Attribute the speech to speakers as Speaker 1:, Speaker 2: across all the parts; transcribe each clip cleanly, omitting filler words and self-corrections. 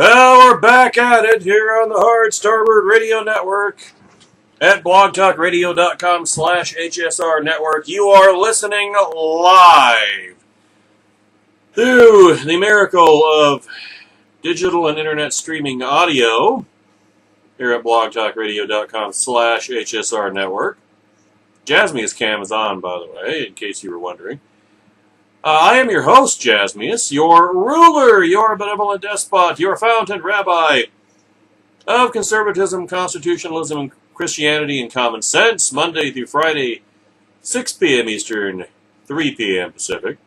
Speaker 1: Well, we're back at it here on the Hard Starboard Radio Network at blogtalkradio.com/HSR Network. You are listening live through the miracle of digital and internet streaming audio here at blogtalkradio.com/HSR Network. Jasmia's cam is on, by the way, in case you were wondering. I am your host, Jasmius, your ruler, your benevolent despot, your fountain rabbi of conservatism, constitutionalism, and Christianity and common sense, Monday through Friday, 6 p.m. Eastern, 3 p.m. Pacific.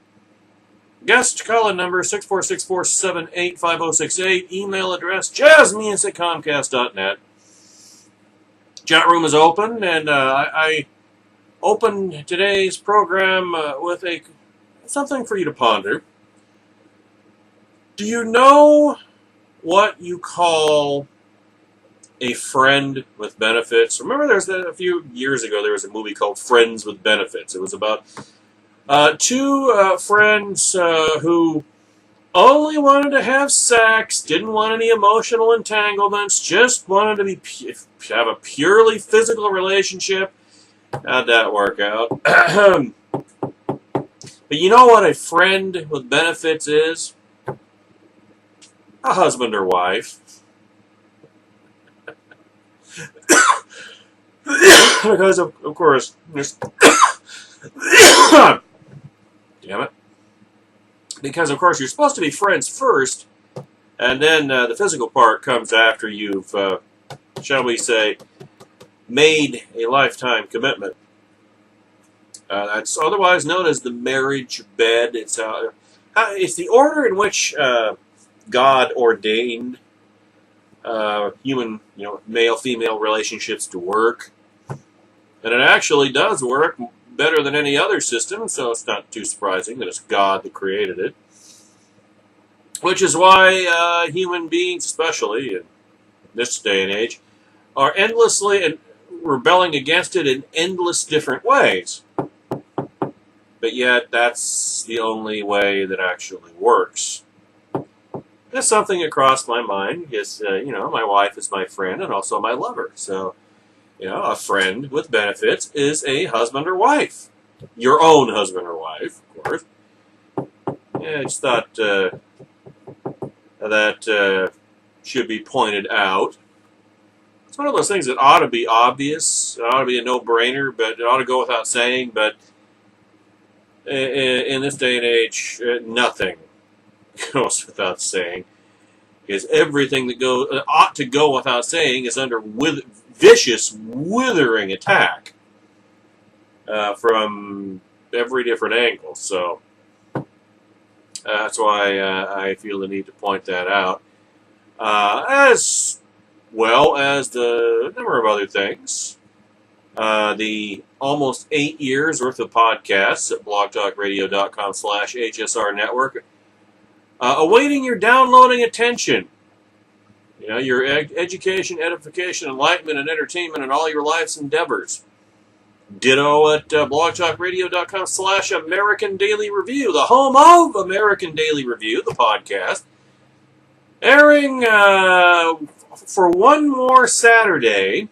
Speaker 1: Guest call-in number 646-478-5068. Email address jasmius@comcast.net. Chat room is open, and I opened today's program with something for you to ponder. Do you know what you call a friend with benefits? Remember, a few years ago there was a movie called Friends with Benefits. It was about two friends who only wanted to have sex, didn't want any emotional entanglements, just wanted to have a purely physical relationship. How'd that work out? But you know what a friend with benefits is? A husband or wife. Because, of course, there's... Damn it. Because, of course, you're supposed to be friends first, and then the physical part comes after you've, shall we say, made a lifetime commitment. That's otherwise known as the marriage bed. It's the order in which God ordained human, male-female relationships to work. And it actually does work better than any other system, so it's not too surprising that it's God that created it. Which is why human beings, especially in this day and age, are endlessly and rebelling against it in endless different ways. But yet, that's the only way that actually works. That's something that crossed my mind, because, my wife is my friend and also my lover. So, a friend with benefits is a husband or wife. Your own husband or wife, of course. Yeah, I just thought that should be pointed out. It's one of those things that ought to be obvious. It ought to be a no-brainer, but it ought to go without saying. But in this day and age, nothing goes without saying. Because everything that ought to go without saying is under vicious, withering attack from every different angle. So that's why I feel the need to point that out. As well as the number of other things. The almost 8 years worth of podcasts at blogtalkradio.com/HSR Network, awaiting your downloading attention. Your education, edification, enlightenment, and entertainment in all your life's endeavors. Ditto at blogtalkradio.com/American Daily Review, the home of American Daily Review, the podcast. Airing for one more Saturday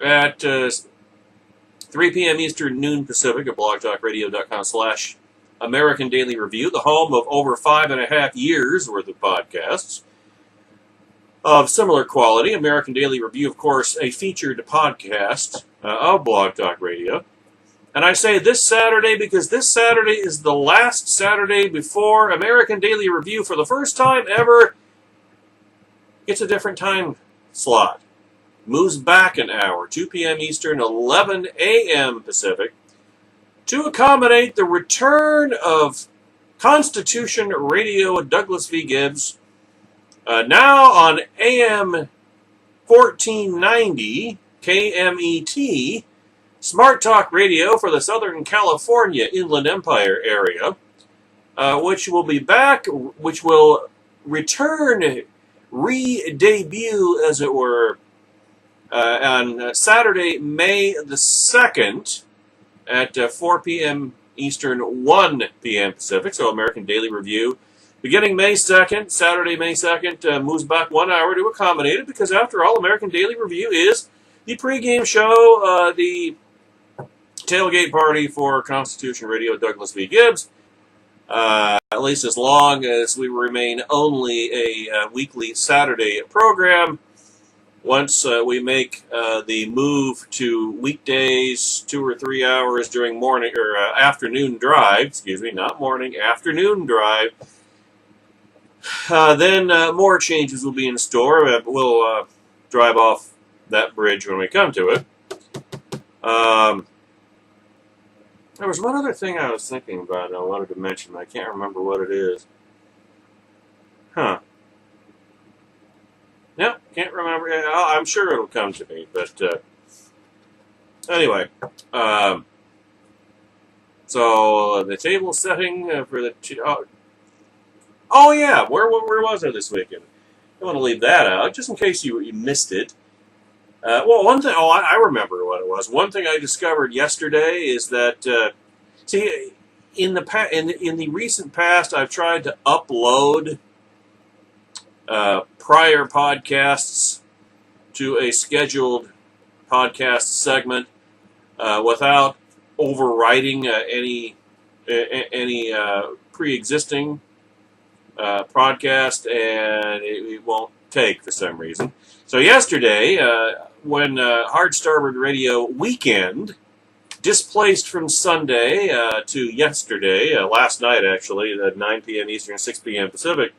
Speaker 1: at 3 p.m. Eastern, noon Pacific at blogtalkradio.com/American Daily Review, the home of over 5.5 years worth of podcasts of similar quality. American Daily Review, of course, a featured podcast of Blog Talk Radio. And I say this Saturday because this Saturday is the last Saturday before American Daily Review, for the first time ever, gets a different time slot. Moves back an hour, 2 p.m. Eastern, 11 a.m. Pacific, to accommodate the return of Constitution Radio at Douglas v. Gibbs, now on AM 1490 KMET, Smart Talk Radio for the Southern California Inland Empire area, which will be back, which will return, re-debut, as it were, on Saturday, May the 2nd at 4 p.m. Eastern, 1 p.m. Pacific. So American Daily Review Beginning May 2nd, Saturday, May 2nd, moves back 1 hour to accommodate it because, after all, American Daily Review is the pregame show, the tailgate party for Constitution Radio, Douglas V. Gibbs. At least as long as we remain only a weekly Saturday program. Once we make the move to weekdays, 2 or 3 hours during morning or afternoon drive, not morning, afternoon drive, then more changes will be in store. We'll drive off that bridge when we come to it. There was one other thing I was thinking about and I wanted to mention, but I can't remember what it is. No, can't remember. I'm sure it'll come to me, but anyway. So the table setting for the... Oh yeah, where was I this weekend? I want to leave that out, just in case you missed it. Well, one thing... I remember what it was. One thing I discovered yesterday is that... in the recent past, I've tried to upload prior podcasts to a scheduled podcast segment without overwriting any pre-existing podcast, and it won't take for some reason. So yesterday, when Hard Starboard Radio Weekend displaced from Sunday to yesterday, last night actually, at 9 p.m. Eastern, 6 p.m. Pacific,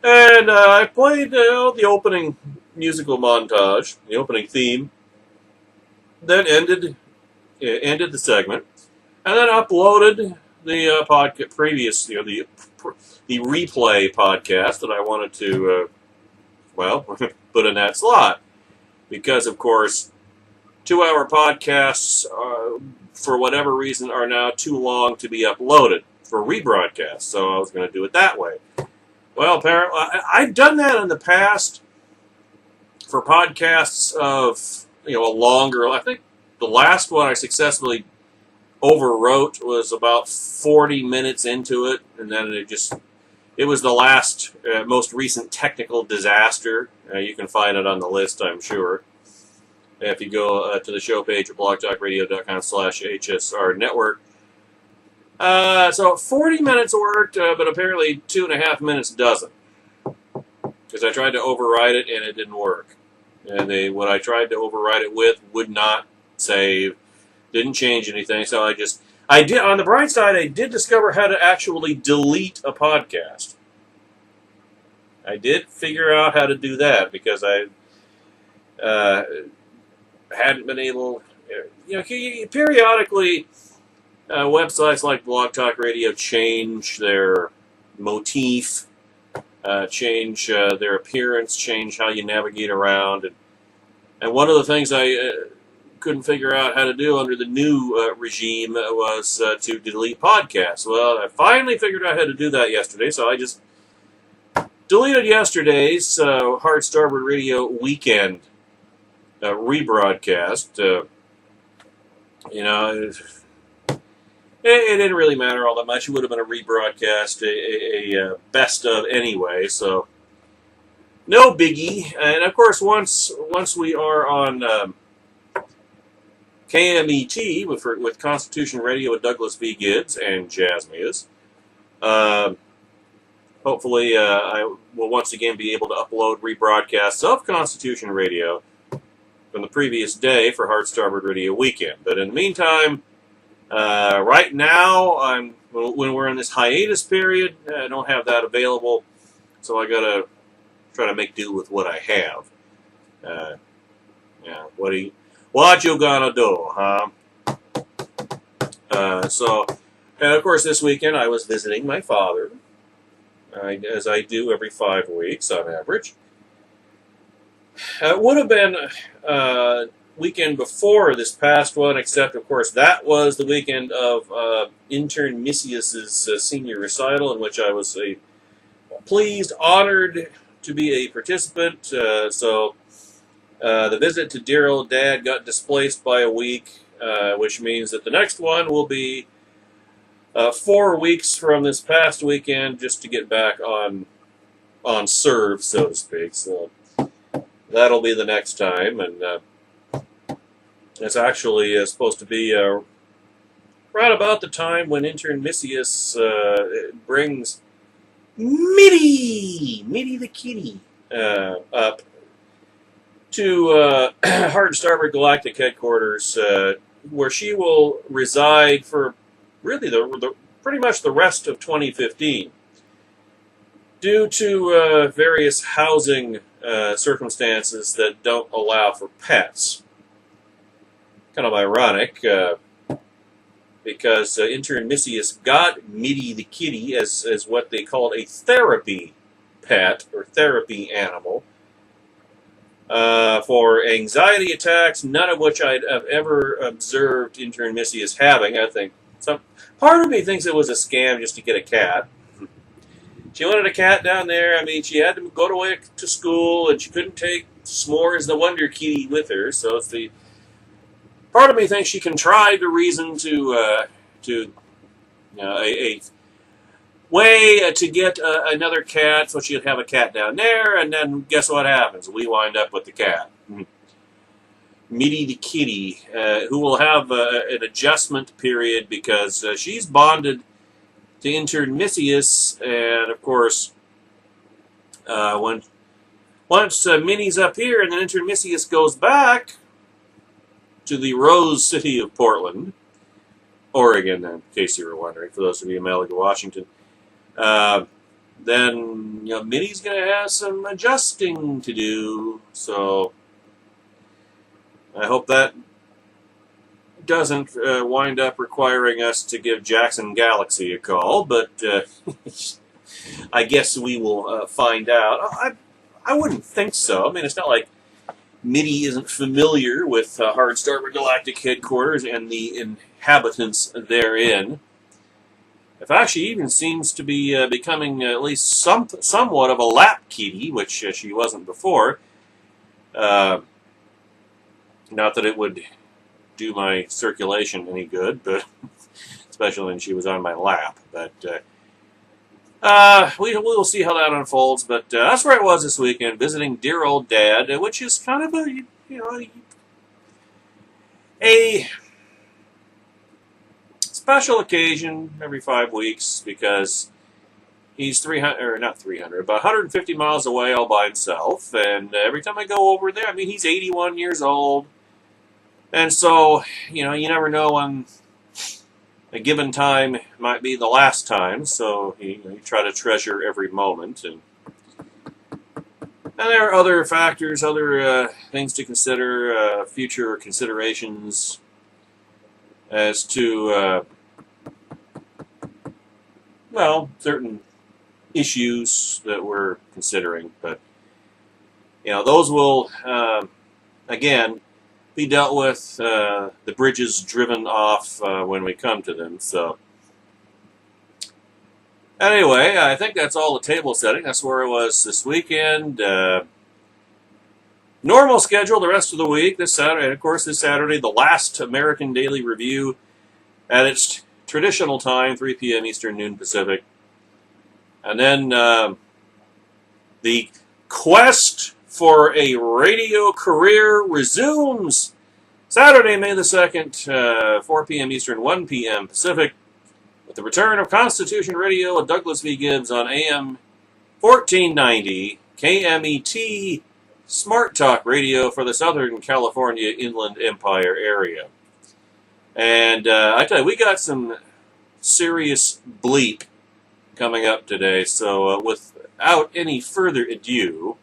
Speaker 1: and I played the opening musical montage, the opening theme, then ended the segment, and then uploaded the the replay podcast that I wanted to put in that slot, because of course 2-hour podcasts for whatever reason are now too long to be uploaded for rebroadcast, so I was going to do it that way. Well, apparently, I've done that in the past for podcasts of, a longer... I think the last one I successfully overwrote was about 40 minutes into it, and then it was the last, most recent technical disaster. You can find it on the list, I'm sure. If you go to the show page at blogtalkradio.com/HSR network. So 40 minutes worked, but apparently 2.5 minutes doesn't. Because I tried to override it and it didn't work. And what I tried to override it with would not save, didn't change anything. So I did, on the bright side, I did discover how to actually delete a podcast. I did figure out how to do that because I hadn't been able, periodically, websites like Blog Talk Radio change their motif, change their appearance, change how you navigate around. And one of the things I couldn't figure out how to do under the new regime was to delete podcasts. Well, I finally figured out how to do that yesterday, so I just deleted yesterday's Hard Starboard Radio Weekend rebroadcast. It didn't really matter all that much. It would have been a rebroadcast, a best of anyway, so no biggie. And of course, once we are on KMET with Constitution Radio with Douglas V. Gibbs and Jasmias, hopefully I will once again be able to upload rebroadcasts of Constitution Radio from the previous day for Hard Starboard Radio Weekend. But in the meantime, right now, when we're in this hiatus period, I don't have that available, so I gotta try to make do with what I have. What you gonna do, huh? And of course, this weekend I was visiting my father, as I do every 5 weeks on average. It would have been weekend before this past one, except, of course, that was the weekend of intern Missius's senior recital, in which I was pleased, honored to be a participant. So the visit to dear old Dad got displaced by a week, which means that the next one will be 4 weeks from this past weekend just to get back on serve, so to speak. So that'll be the next time, and it's actually supposed to be right about the time when intern Missius brings Mitty the kitty, up to Hard Starboard Galactic Headquarters, where she will reside for really pretty much the rest of 2015. Due to various housing circumstances that don't allow for pets. Kind of ironic, because intern Missius got Mitty the kitty as what they called a therapy pet, or therapy animal, for anxiety attacks, none of which I'd have ever observed intern Missius having. I think part of me thinks it was a scam just to get a cat. She wanted a cat down there. I mean, she had to go away to school, and she couldn't take S'mores the Wonder Kitty with her. So it's the part of me thinks she contrived a reason to a way to get another cat, so she'd have a cat down there. And then guess what happens? We wind up with the cat, Mitty the kitty, who will have an adjustment period because she's bonded to intern Missius, and of course, once Minnie's up here, and then intern Missius goes back to the Rose City of Portland, Oregon, in case you were wondering, for those of you in Malaga, Washington, then Minnie's going to have some adjusting to do. So I hope that doesn't wind up requiring us to give Jackson Galaxy a call, but I guess we will find out. I wouldn't think so. I mean, it's not like Mitty isn't familiar with Hard Starboard Galactic Headquarters and the inhabitants therein. In fact, she even seems to be becoming at least somewhat of a lap kitty, which she wasn't before. Not that it would do my circulation any good, but especially when she was on my lap. But we will see how that unfolds. But that's where I was this weekend, visiting dear old Dad, which is kind of a special occasion every 5 weeks, because he's 300, or not 300, but 150 miles away all by himself. And every time I go over there, I mean, he's 81 years old. And so, you never know when a given time might be the last time. So you try to treasure every moment. And there are other factors, other things to consider, future considerations as to, certain issues that we're considering. But, those will, again, be dealt with, the bridges driven off when we come to them. So anyway, I think that's all the table setting. That's where I was this weekend. Normal schedule the rest of the week. This Saturday, and of course, this Saturday, the last American Daily Review at its traditional time, 3 p.m. Eastern, noon Pacific. And then the quest for a radio career resumes Saturday, May the 2nd, 4 p.m. Eastern, 1 p.m. Pacific, with the return of Constitution Radio at Douglas V. Gibbs on AM 1490, KMET Smart Talk Radio for the Southern California Inland Empire area. And I tell you, we got some serious bleep coming up today, so without any further ado,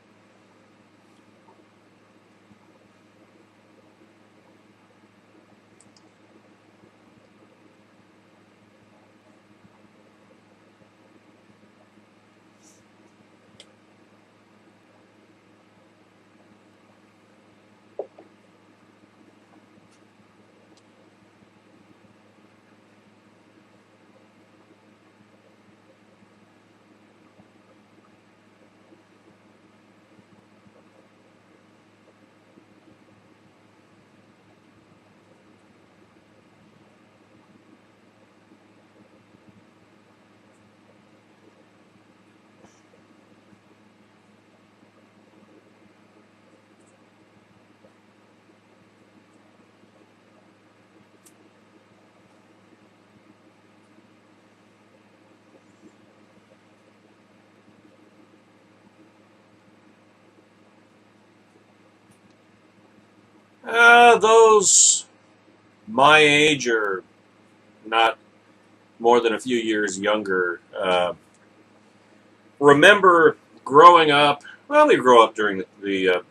Speaker 1: Those my age or not more than a few years younger remember growing up. Well, we grew up during the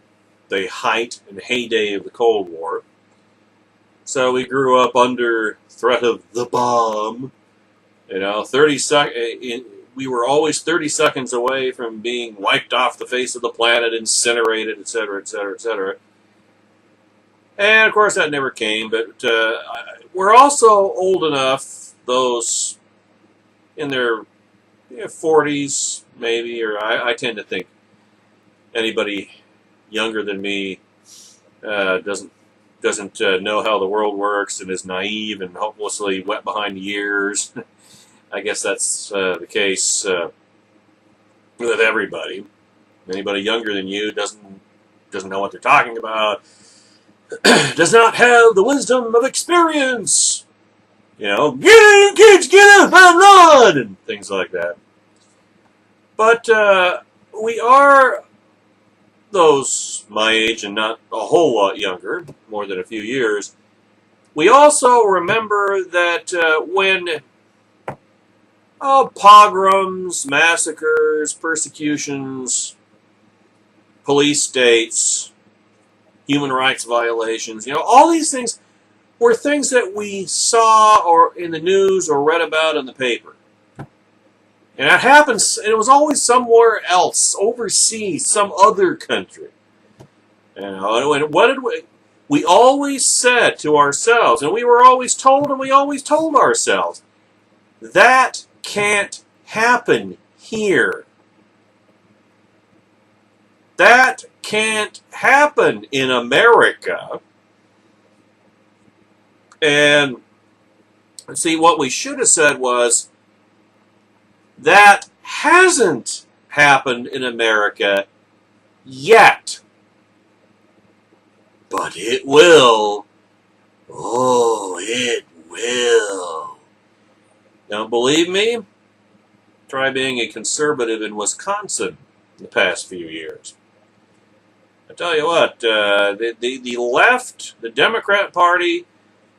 Speaker 1: height and heyday of the Cold War, so we grew up under threat of the bomb. 30 we were always 30 seconds away from being wiped off the face of the planet, incinerated, etc., etc., etc. And, of course, that never came, but we're also old enough, those in their 40s, maybe, or I tend to think anybody younger than me doesn't know how the world works and is naive and hopelessly wet behind the ears. I guess that's the case with everybody. Anybody younger than you doesn't know what they're talking about. Does not have the wisdom of experience. Get in, kids, get up and run, and things like that. But we are those my age and not a whole lot younger, more than a few years. We also remember that when pogroms, massacres, persecutions, police states, human rights violations, all these things were things that we saw or in the news or read about in the paper. And it happens, and it was always somewhere else, overseas, some other country. And what did we always said to ourselves, and we were always told, and we always told ourselves, that can't happen here. That can't happen in America. And see, what we should have said was, that hasn't happened in America yet. But it will. Oh, it will. Don't believe me? Try being a conservative in Wisconsin in the past few years. I tell you what, the left, the Democrat Party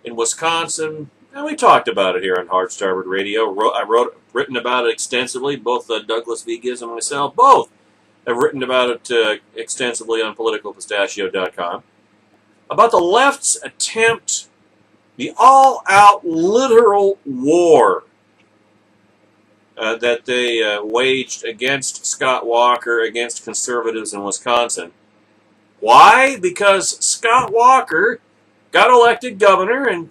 Speaker 1: in Wisconsin, and we talked about it here on Hard Starboard Radio. Written about it extensively. Both Douglas V. Gibbs and myself, both have written about it extensively on politicalpistachio.com. About the left's attempt, the all-out literal war that they waged against Scott Walker, against conservatives in Wisconsin. Why? Because Scott Walker got elected governor in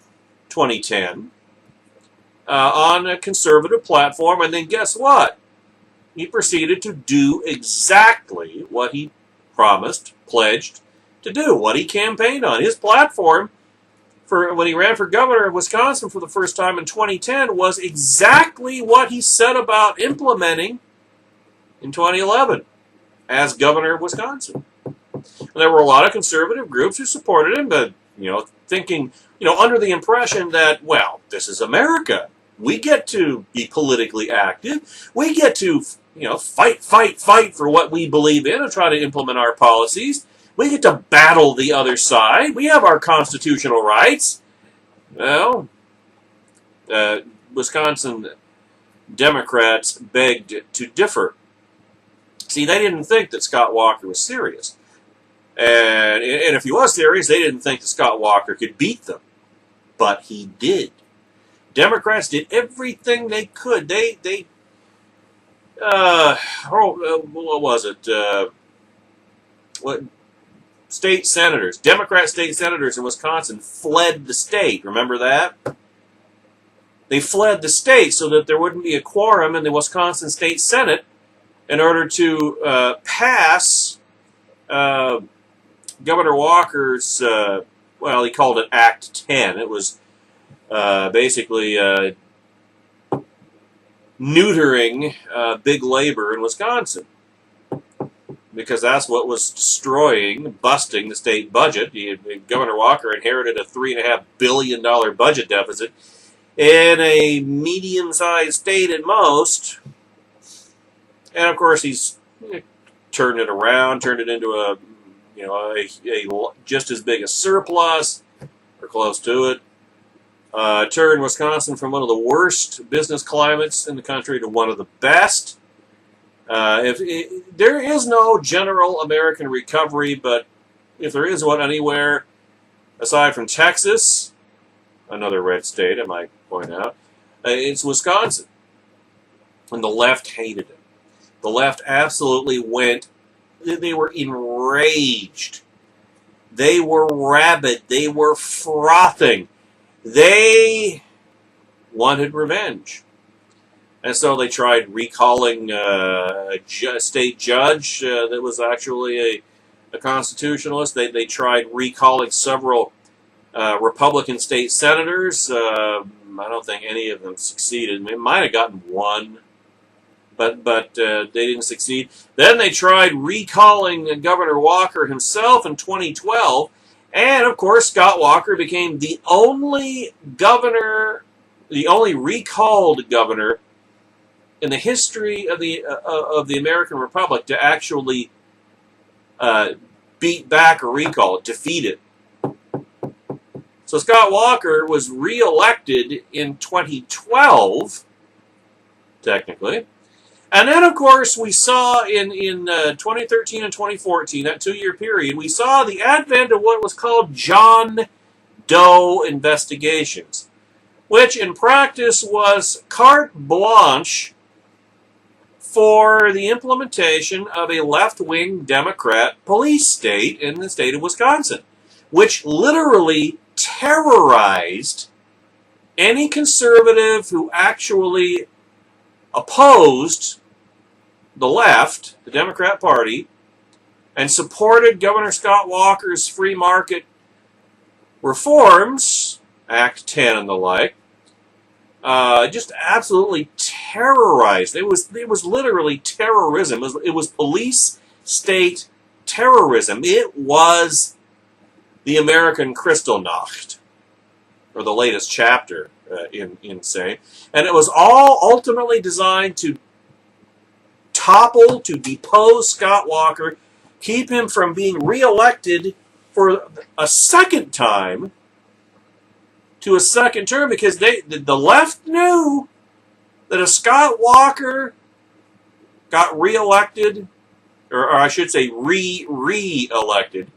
Speaker 1: 2010 on a conservative platform, and then guess what? He proceeded to do exactly what he promised, pledged to do, what he campaigned on. His platform for when he ran for governor of Wisconsin for the first time in 2010 was exactly what he set about implementing in 2011 as governor of Wisconsin. And there were a lot of conservative groups who supported him, but thinking, under the impression that, well, this is America. We get to be politically active. We get to, fight for what we believe in and try to implement our policies. We get to battle the other side. We have our constitutional rights. Well, Wisconsin Democrats begged to differ. See, they didn't think that Scott Walker was serious. And if he was serious, they didn't think that Scott Walker could beat them. But he did. Democrats did everything they could. What was it? State senators, Democrat state senators in Wisconsin fled the state. Remember that? They fled the state so that there wouldn't be a quorum in the Wisconsin State Senate in order to pass Governor Walker's, he called it Act 10. It was basically neutering big labor in Wisconsin, because that's what was busting the state budget. Governor Walker inherited a $3.5 billion budget deficit in a medium-sized state at most. And, of course, he's turned it around, turned it into a just as big a surplus, or close to it. Turned Wisconsin from one of the worst business climates in the country to one of the best. There is no general American recovery, but if there is one anywhere, aside from Texas, another red state, I might point out, it's Wisconsin. And the left hated it. The left absolutely went, they were enraged. They were rabid. They were frothing. They wanted revenge. And so they tried recalling a state judge that was actually a constitutionalist. They tried recalling several Republican state senators. I don't think any of them succeeded. They might have gotten one, but they didn't succeed. Then they tried recalling Governor Walker himself in 2012. And, of course, Scott Walker became the only governor, the only recalled governor in the history of the American Republic to actually beat back a recall, defeat it. So Scott Walker was reelected in 2012, technically. And then, of course, we saw in 2013 and 2014, that 2-year period, we saw the advent of what was called John Doe investigations, which in practice was carte blanche for the implementation of a left-wing Democrat police state in the state of Wisconsin, which literally terrorized any conservative who actually opposed the left, the Democrat Party, and supported Governor Scott Walker's free market reforms, Act 10 and the like. Just absolutely terrorized. It was literally terrorism. It was police state terrorism. It was the American Kristallnacht, or the latest chapter in saying. And it was all ultimately designed to topple, to depose Scott Walker, keep him from being reelected for a second time to a second term, because the left knew that if Scott Walker got reelected, or I should say re-elected,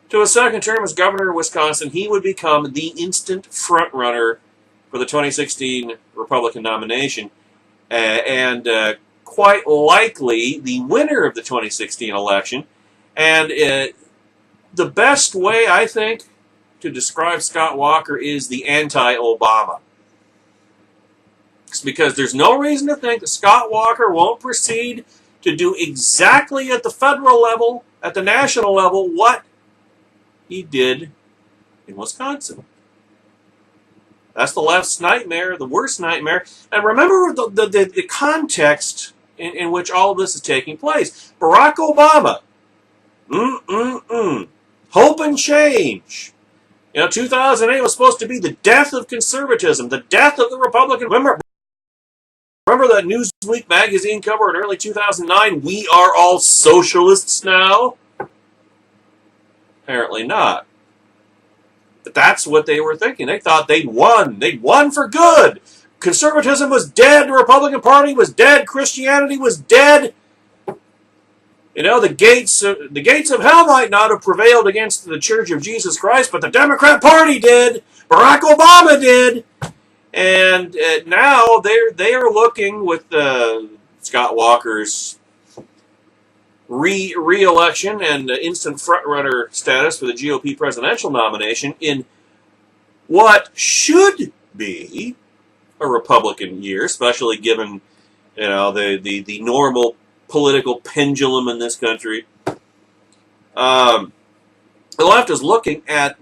Speaker 1: to a second term as governor of Wisconsin, he would become the instant frontrunner for the 2016 Republican nomination, and quite likely the winner of the 2016 election. And the best way, I think, to describe Scott Walker is the anti-Obama. It's because there's no reason to think that Scott Walker won't proceed to do exactly at the federal level, at the national level, what he did in Wisconsin. That's the left's nightmare, the worst nightmare. And remember the context in which all of this is taking place. Barack Obama. Hope and change. 2008 was supposed to be the death of conservatism, the death of the Republican. Remember that Newsweek magazine cover in early 2009? We are all socialists now? Apparently not. But that's what they were thinking. They thought they'd won. They'd won for good. Conservatism was dead. The Republican Party was dead. Christianity was dead. The gates of hell might not have prevailed against the Church of Jesus Christ, but the Democrat Party did. Barack Obama did. And now they are looking with Scott Walker's re-election and instant frontrunner status for the GOP presidential nomination in what should be a Republican year, especially given the normal political pendulum in this country. The left is looking at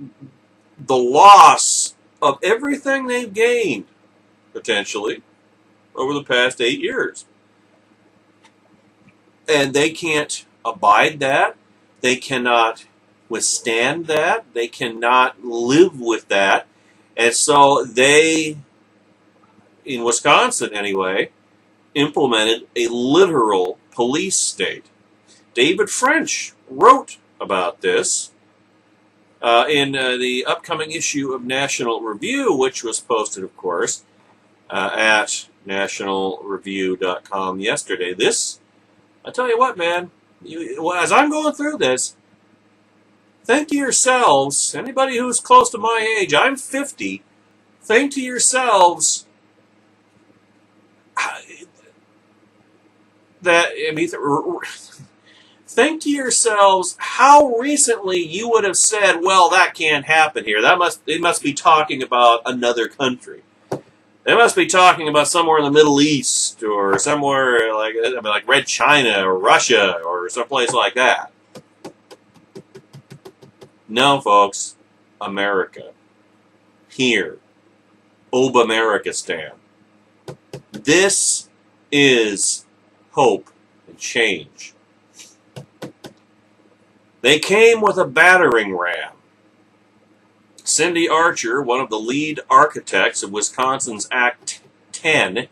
Speaker 1: the loss of everything they've gained, potentially, over the past 8 years. And they can't abide that. They cannot withstand that. They cannot live with that. And so they, in Wisconsin anyway, implemented a literal police state. David French wrote about this in the upcoming issue of National Review, which was posted, of course, at nationalreview.com yesterday. This, I tell you what, man, as I'm going through this, think to yourselves, anybody who's close to my age, I'm 50, think to yourselves think to yourselves how recently you would have said, well, that can't happen here. They must be talking about another country. They must be talking about somewhere in the Middle East or somewhere like Red China or Russia or someplace like that. No, folks, America. Here. Obamericanistan. This is hope and change. They came with a battering ram. Cindy Archer, one of the lead architects of Wisconsin's Act 10,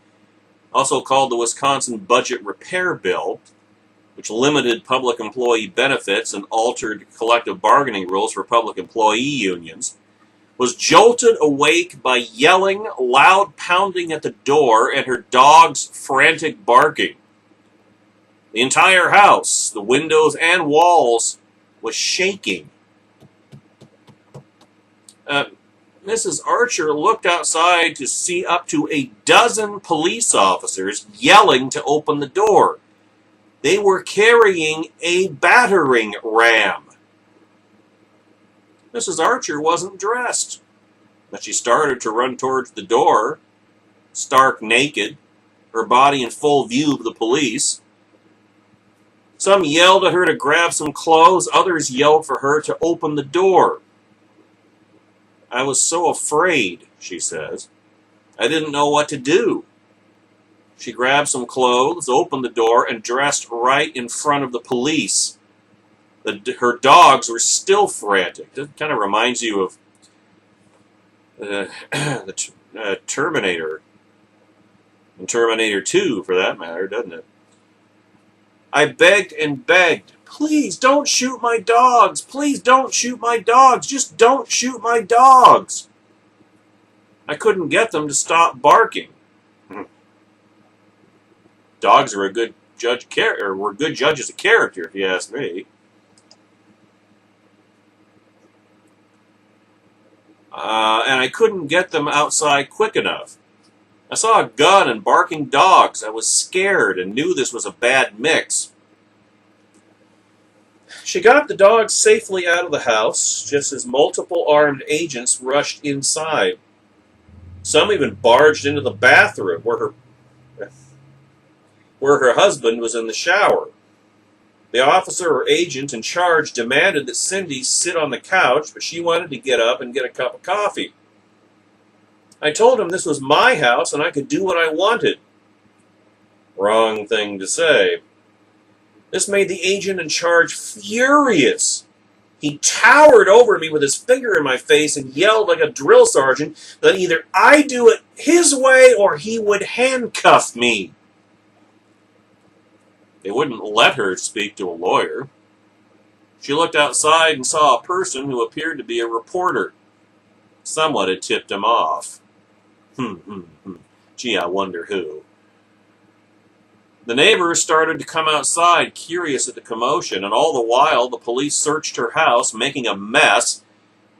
Speaker 1: also called the Wisconsin Budget Repair Bill, which limited public employee benefits and altered collective bargaining rules for public employee unions, was jolted awake by yelling, loud pounding at the door, and her dog's frantic barking. The entire house, the windows and walls, was shaking. Mrs. Archer looked outside to see up to a dozen police officers yelling to open the door. They were carrying a battering ram. Mrs. Archer wasn't dressed, but she started to run towards the door, stark naked, her body in full view of the police. Some yelled at her to grab some clothes, others yelled for her to open the door. I was so afraid, she says. I didn't know what to do. She grabbed some clothes, opened the door, and dressed right in front of the police. Her dogs were still frantic. It kind of reminds you of the Terminator. And Terminator 2, for that matter, doesn't it? I begged and begged. Please don't shoot my dogs. Please don't shoot my dogs. Just don't shoot my dogs. I couldn't get them to stop barking. Dogs are a good were good judges of character, if you ask me. And I couldn't get them outside quick enough. I saw a gun and barking dogs. I was scared and knew this was a bad mix. She got the dogs safely out of the house, just as multiple armed agents rushed inside. Some even barged into the bathroom where her husband was in the shower. The officer or agent in charge demanded that Cindy sit on the couch, but she wanted to get up and get a cup of coffee. I told him this was my house and I could do what I wanted. Wrong thing to say. This made the agent in charge furious. He towered over me with his finger in my face and yelled like a drill sergeant that either I do it his way or he would handcuff me. They wouldn't let her speak to a lawyer. She looked outside and saw a person who appeared to be a reporter. Someone had tipped him off. Gee, I wonder who. The neighbors started to come outside, curious at the commotion, and all the while the police searched her house, making a mess,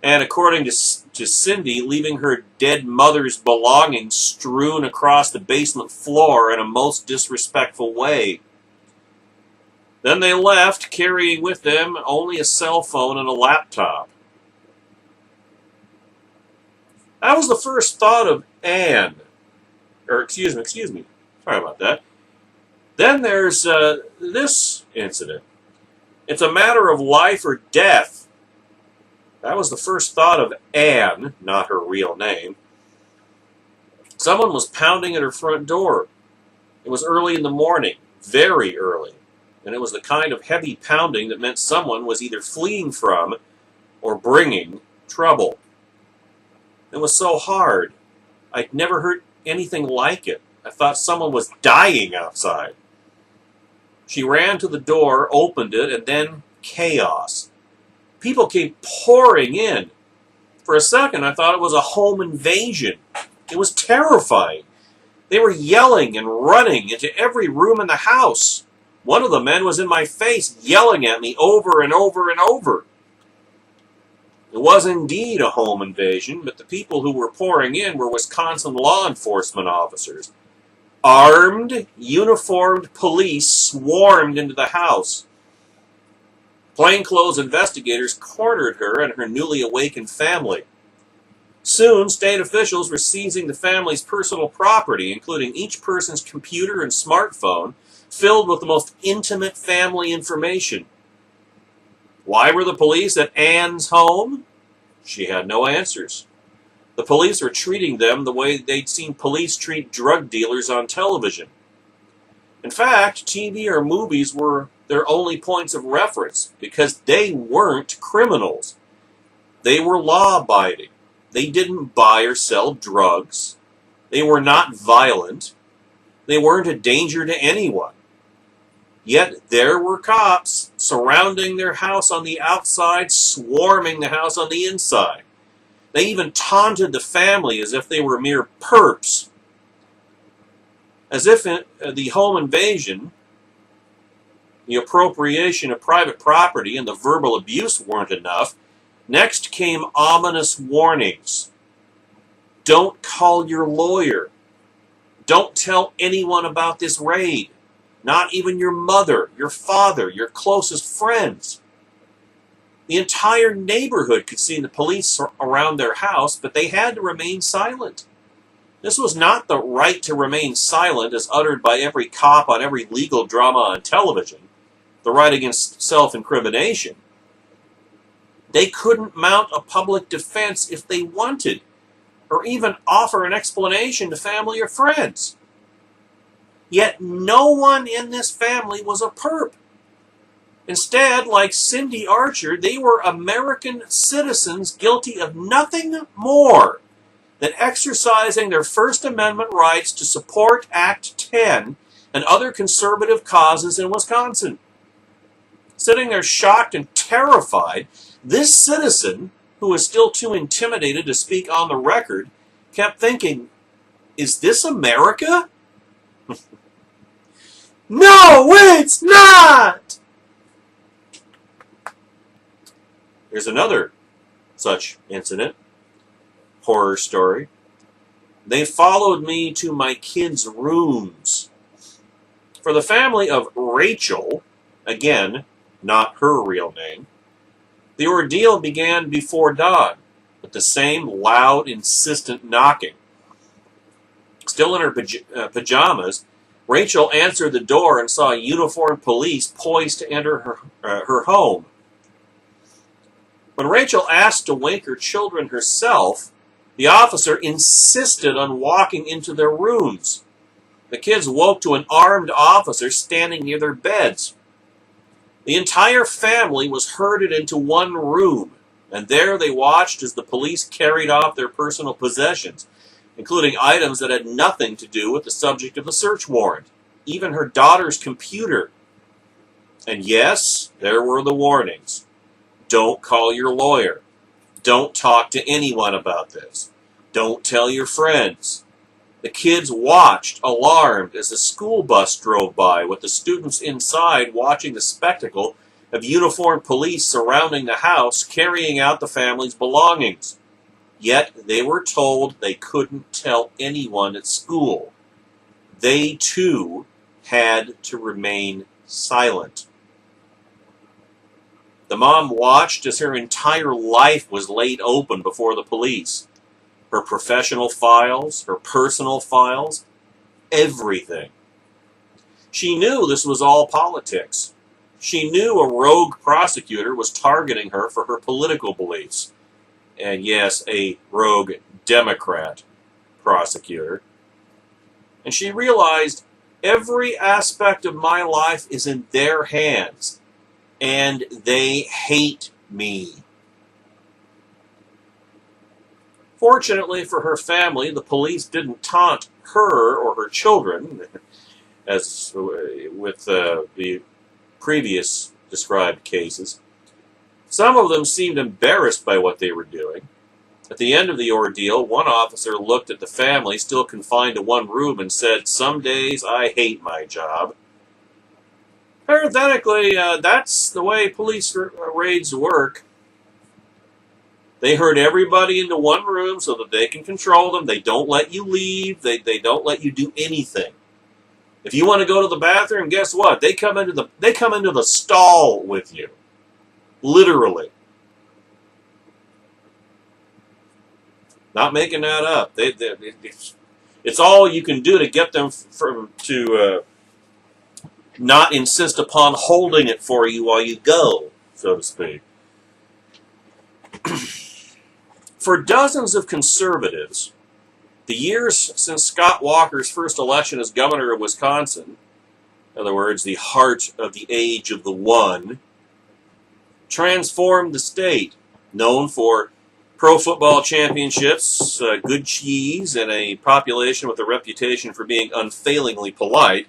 Speaker 1: and according to Cindy, leaving her dead mother's belongings strewn across the basement floor in a most disrespectful way. Then they left, carrying with them only a cell phone and a laptop. That was the first thought of Anne. Excuse me. Sorry about that. Then there's this incident. It's a matter of life or death. That was the first thought of Anne, not her real name. Someone was pounding at her front door. It was early in the morning, very early, and it was the kind of heavy pounding that meant someone was either fleeing from or bringing trouble. It was so hard. I'd never heard anything like it. I thought someone was dying outside. She ran to the door, opened it, and then chaos. People came pouring in. For a second, I thought it was a home invasion. It was terrifying. They were yelling and running into every room in the house. One of the men was in my face, yelling at me over and over and over. It was indeed a home invasion, but the people who were pouring in were Wisconsin law enforcement officers. Armed, uniformed police swarmed into the house. Plainclothes investigators cornered her and her newly awakened family. Soon, state officials were seizing the family's personal property, including each person's computer and smartphone, filled with the most intimate family information. Why were the police at Anne's home? She had no answers. The police were treating them the way they'd seen police treat drug dealers on television. In fact, TV or movies were their only points of reference because they weren't criminals. They were law-abiding. They didn't buy or sell drugs. They were not violent. They weren't a danger to anyone. Yet there were cops surrounding their house on the outside, swarming the house on the inside. They even taunted the family as if they were mere perps. As if the home invasion, the appropriation of private property, and the verbal abuse weren't enough, next came ominous warnings. Don't call your lawyer. Don't tell anyone about this raid. Not even your mother, your father, your closest friends. The entire neighborhood could see the police around their house, but they had to remain silent. This was not the right to remain silent as uttered by every cop on every legal drama on television, the right against self-incrimination. They couldn't mount a public defense if they wanted, or even offer an explanation to family or friends. Yet no one in this family was a perp. Instead, like Cindy Archer, they were American citizens guilty of nothing more than exercising their First Amendment rights to support Act 10 and other conservative causes in Wisconsin. Sitting there shocked and terrified, this citizen, who was still too intimidated to speak on the record, kept thinking, is this America? No, it's not! Here's another such incident, horror story. They followed me to my kids' rooms. For the family of Rachel, again, not her real name, the ordeal began before dawn, with the same loud, insistent knocking. Still in her pajamas, Rachel answered the door and saw uniformed police poised to enter her home. When Rachel asked to wake her children herself, the officer insisted on walking into their rooms. The kids woke to an armed officer standing near their beds. The entire family was herded into one room, and there they watched as the police carried off their personal possessions, including items that had nothing to do with the subject of the search warrant, even her daughter's computer. And yes, there were the warnings. Don't call your lawyer. Don't talk to anyone about this. Don't tell your friends. The kids watched, alarmed, as a school bus drove by, with the students inside watching the spectacle of uniformed police surrounding the house, carrying out the family's belongings. Yet they were told they couldn't tell anyone at school. They, too, had to remain silent. The mom watched as her entire life was laid open before the police. Her professional files, her personal files, everything. She knew this was all politics. She knew a rogue prosecutor was targeting her for her political beliefs. And yes, a rogue Democrat prosecutor. And she realized every aspect of my life is in their hands, and they hate me. Fortunately for her family, the police didn't taunt her or her children, as with the previous described cases. Some of them seemed embarrassed by what they were doing. At the end of the ordeal, one officer looked at the family still confined to one room and said, "Some days I hate my job." Parenthetically, that's the way police raids work. They herd everybody into one room so that they can control them. They don't let you leave. They don't let you do anything. If you want to go to the bathroom, guess what? They come into the stall with you. Literally. Not making that up. It's all you can do to get them to not insist upon holding it for you while you go, so to speak. For dozens of conservatives, the years since Scott Walker's first election as governor of Wisconsin, in other words, the heart of the age of the one, transformed the state, known for pro football championships, good cheese, and a population with a reputation for being unfailingly polite,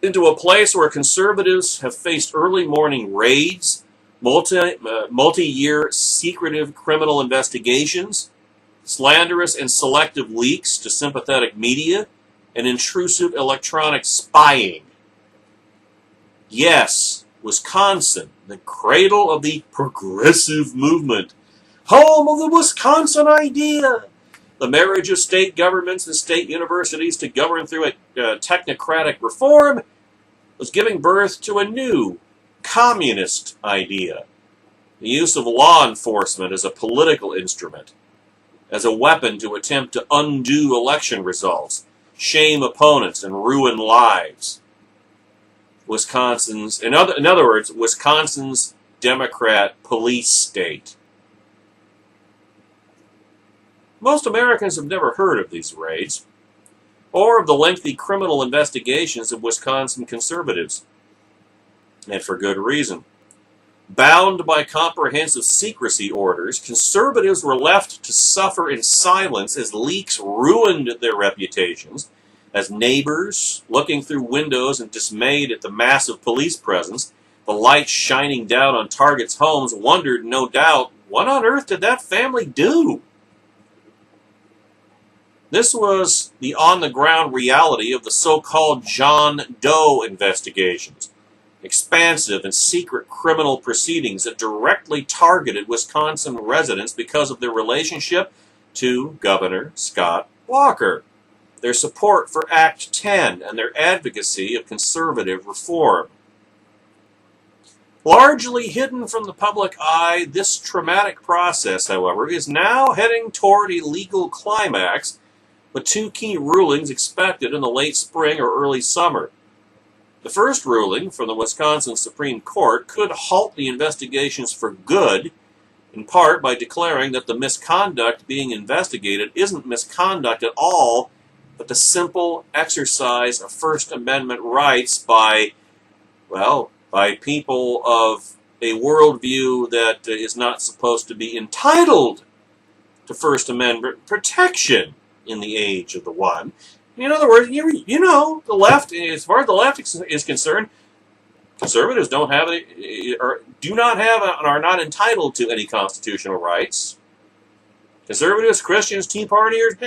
Speaker 1: into a place where conservatives have faced early morning raids, multi-year secretive criminal investigations, slanderous and selective leaks to sympathetic media, and intrusive electronic spying. Yes, Wisconsin, the cradle of the progressive movement, home of the Wisconsin idea, the marriage of state governments and state universities to govern through a technocratic reform, was giving birth to a new communist idea, the use of law enforcement as a political instrument, as a weapon to attempt to undo election results, shame opponents, and ruin lives. In other words, Wisconsin's Democrat police state. Most Americans have never heard of these raids, or of the lengthy criminal investigations of Wisconsin conservatives. And for good reason. Bound by comprehensive secrecy orders, conservatives were left to suffer in silence as leaks ruined their reputations, as neighbors, looking through windows and dismayed at the massive police presence, the lights shining down on targets' homes, wondered, no doubt, what on earth did that family do? This was the on-the-ground reality of the so-called John Doe investigations, expansive and secret criminal proceedings that directly targeted Wisconsin residents because of their relationship to Governor Scott Walker, their support for Act 10, and their advocacy of conservative reform. Largely hidden from the public eye, this traumatic process, however, is now heading toward a legal climax, with two key rulings expected in the late spring or early summer. The first ruling from the Wisconsin Supreme Court could halt the investigations for good, in part by declaring that the misconduct being investigated isn't misconduct at all, but the simple exercise of First Amendment rights by people of a worldview that is not supposed to be entitled to First Amendment protection in the age of the one. In other words, the left, as far as the left is concerned, conservatives don't have or do not have and are not entitled to any constitutional rights. Conservatives, Christians, Tea Partiers,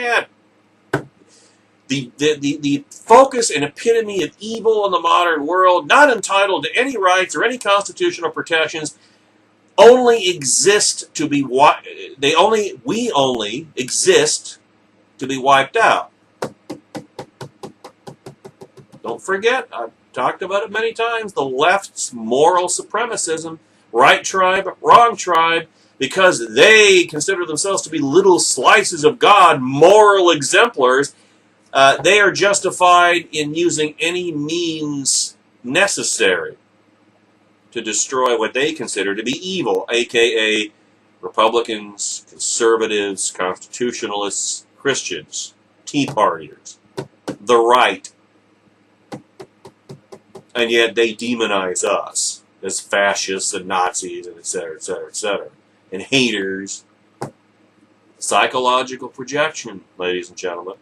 Speaker 1: the focus and epitome of evil in the modern world, not entitled to any rights or any constitutional protections, only exist to be we only exist to be wiped out. Don't forget, I've talked about it many times, the left's moral supremacism, right tribe, wrong tribe, because they consider themselves to be little slices of God, moral exemplars. They are justified in using any means necessary to destroy what they consider to be evil, aka Republicans, conservatives, constitutionalists, Christians, Tea Partiers, the right. And yet they demonize us as fascists and Nazis and et cetera, et cetera, et cetera. And haters. Psychological projection, ladies and gentlemen.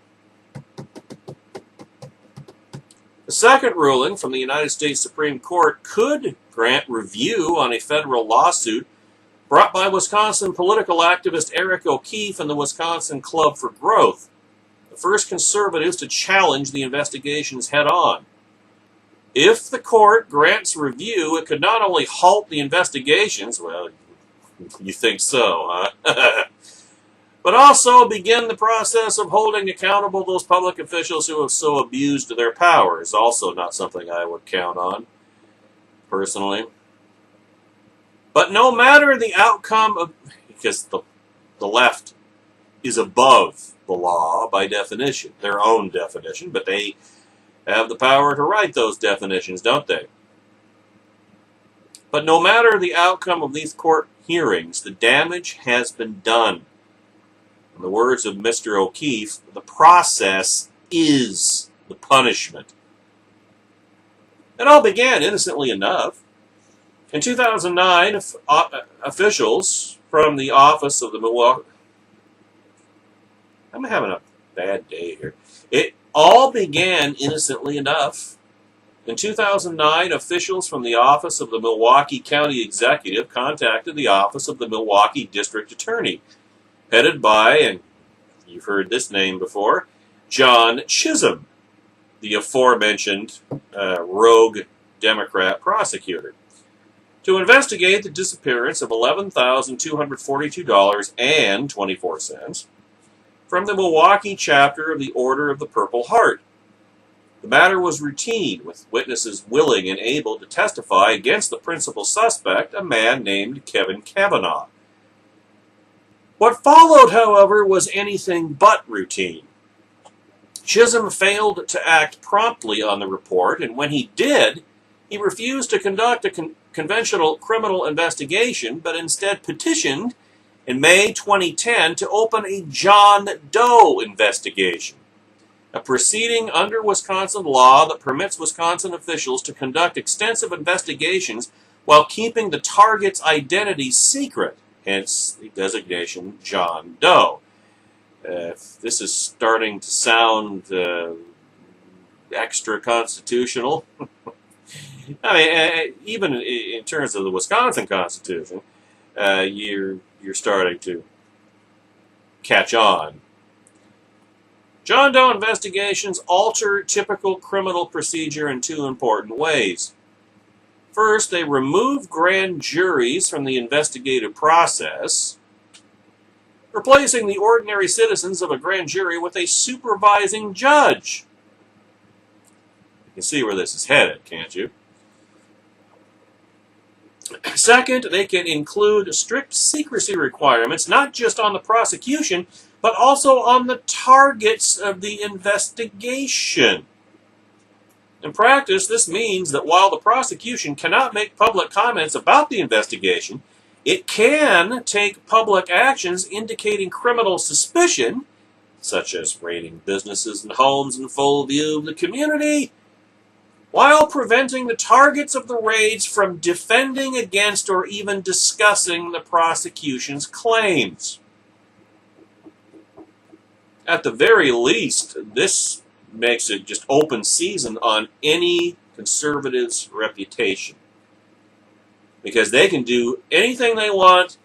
Speaker 1: The second ruling from the United States Supreme Court could grant review on a federal lawsuit brought by Wisconsin political activist Eric O'Keefe and the Wisconsin Club for Growth, the first conservatives to challenge the investigations head-on. If the court grants review, it could not only halt the investigations, well, you think so, huh? But also begin the process of holding accountable those public officials who have so abused their powers. Also not something I would count on, personally. But no matter the outcome of, because the left is above the law by definition, their own definition, but they have the power to write those definitions, don't they? But no matter the outcome of these court hearings, the damage has been done. In the words of Mr. O'Keefe, the process is the punishment. It all began innocently enough. In 2009, officials from the office of the Milwaukee... I'm having a bad day here. It all began innocently enough. In 2009, officials from the office of the Milwaukee County Executive contacted the office of the Milwaukee District Attorney, headed by, and you've heard this name before, John Chisholm, the aforementioned rogue Democrat prosecutor, to investigate the disappearance of $11,242.24 from the Milwaukee chapter of the Order of the Purple Heart. The matter was routine, with witnesses willing and able to testify against the principal suspect, a man named Kevin Kavanaugh. What followed, however, was anything but routine. Chisholm failed to act promptly on the report, and when he did, he refused to conduct a conventional criminal investigation, but instead petitioned in May 2010 to open a John Doe investigation, a proceeding under Wisconsin law that permits Wisconsin officials to conduct extensive investigations while keeping the target's identity secret, hence the designation John Doe. This is starting to sound extra-constitutional. I mean, even in terms of the Wisconsin Constitution, you're starting to catch on. John Doe investigations alter typical criminal procedure in two important ways. First, they remove grand juries from the investigative process, replacing the ordinary citizens of a grand jury with a supervising judge. You can see where this is headed, can't you? Second, they can include strict secrecy requirements, not just on the prosecution, but also on the targets of the investigation. In practice, this means that while the prosecution cannot make public comments about the investigation, it can take public actions indicating criminal suspicion, such as raiding businesses and homes in full view of the community, while preventing the targets of the raids from defending against or even discussing the prosecution's claims. At the very least, this makes it just open season on any conservative's reputation, because they can do anything they want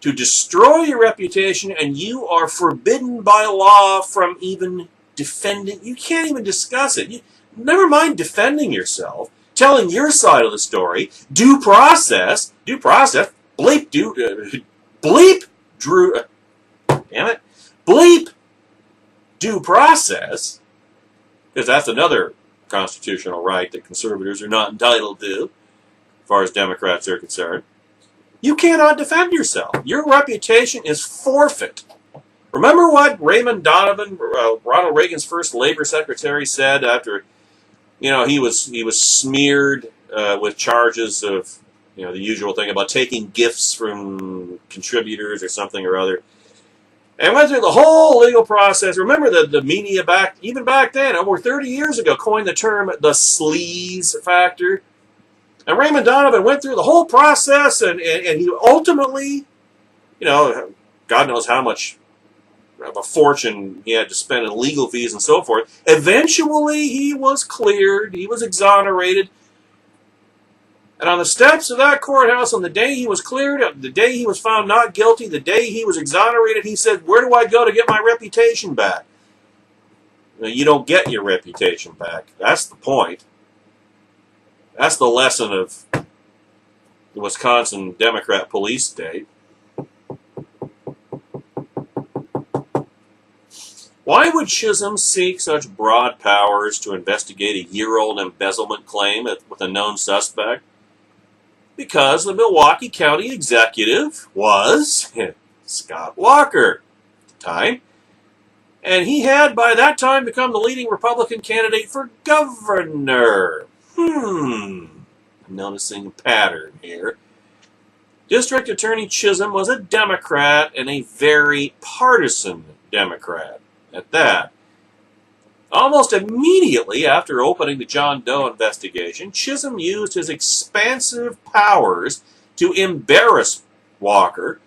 Speaker 1: to destroy your reputation, and you are forbidden by law from even defending. You can't even discuss it. Never mind defending yourself, telling your side of the story. Due process, bleep, due process, because that's another constitutional right that conservatives are not entitled to, as far as Democrats are concerned. You cannot defend yourself. Your reputation is forfeit. Remember what Raymond Donovan, Ronald Reagan's first labor secretary, said after, he was smeared with charges of, the usual thing about taking gifts from contributors or something or other, and went through the whole legal process. Remember the media even back then, over 30 years ago, coined the term the sleaze factor. And Raymond Donovan went through the whole process, and he ultimately, God knows how much of a fortune he had to spend in legal fees and so forth. Eventually, he was cleared. He was exonerated. And on the steps of that courthouse, on the day he was cleared, the day he was found not guilty, the day he was exonerated, he said, "Where do I go to get my reputation back?" Now, you don't get your reputation back. That's the point. That's the lesson of the Wisconsin Democrat police state. Why would Chisholm seek such broad powers to investigate a year-old embezzlement claim with a known suspect? Because the Milwaukee County executive was Scott Walker at the time, and he had by that time become the leading Republican candidate for governor. I'm noticing a pattern here. District Attorney Chisholm was a Democrat, and a very partisan Democrat at that. Almost immediately after opening the John Doe investigation, Chisholm used his expansive powers to embarrass Walker,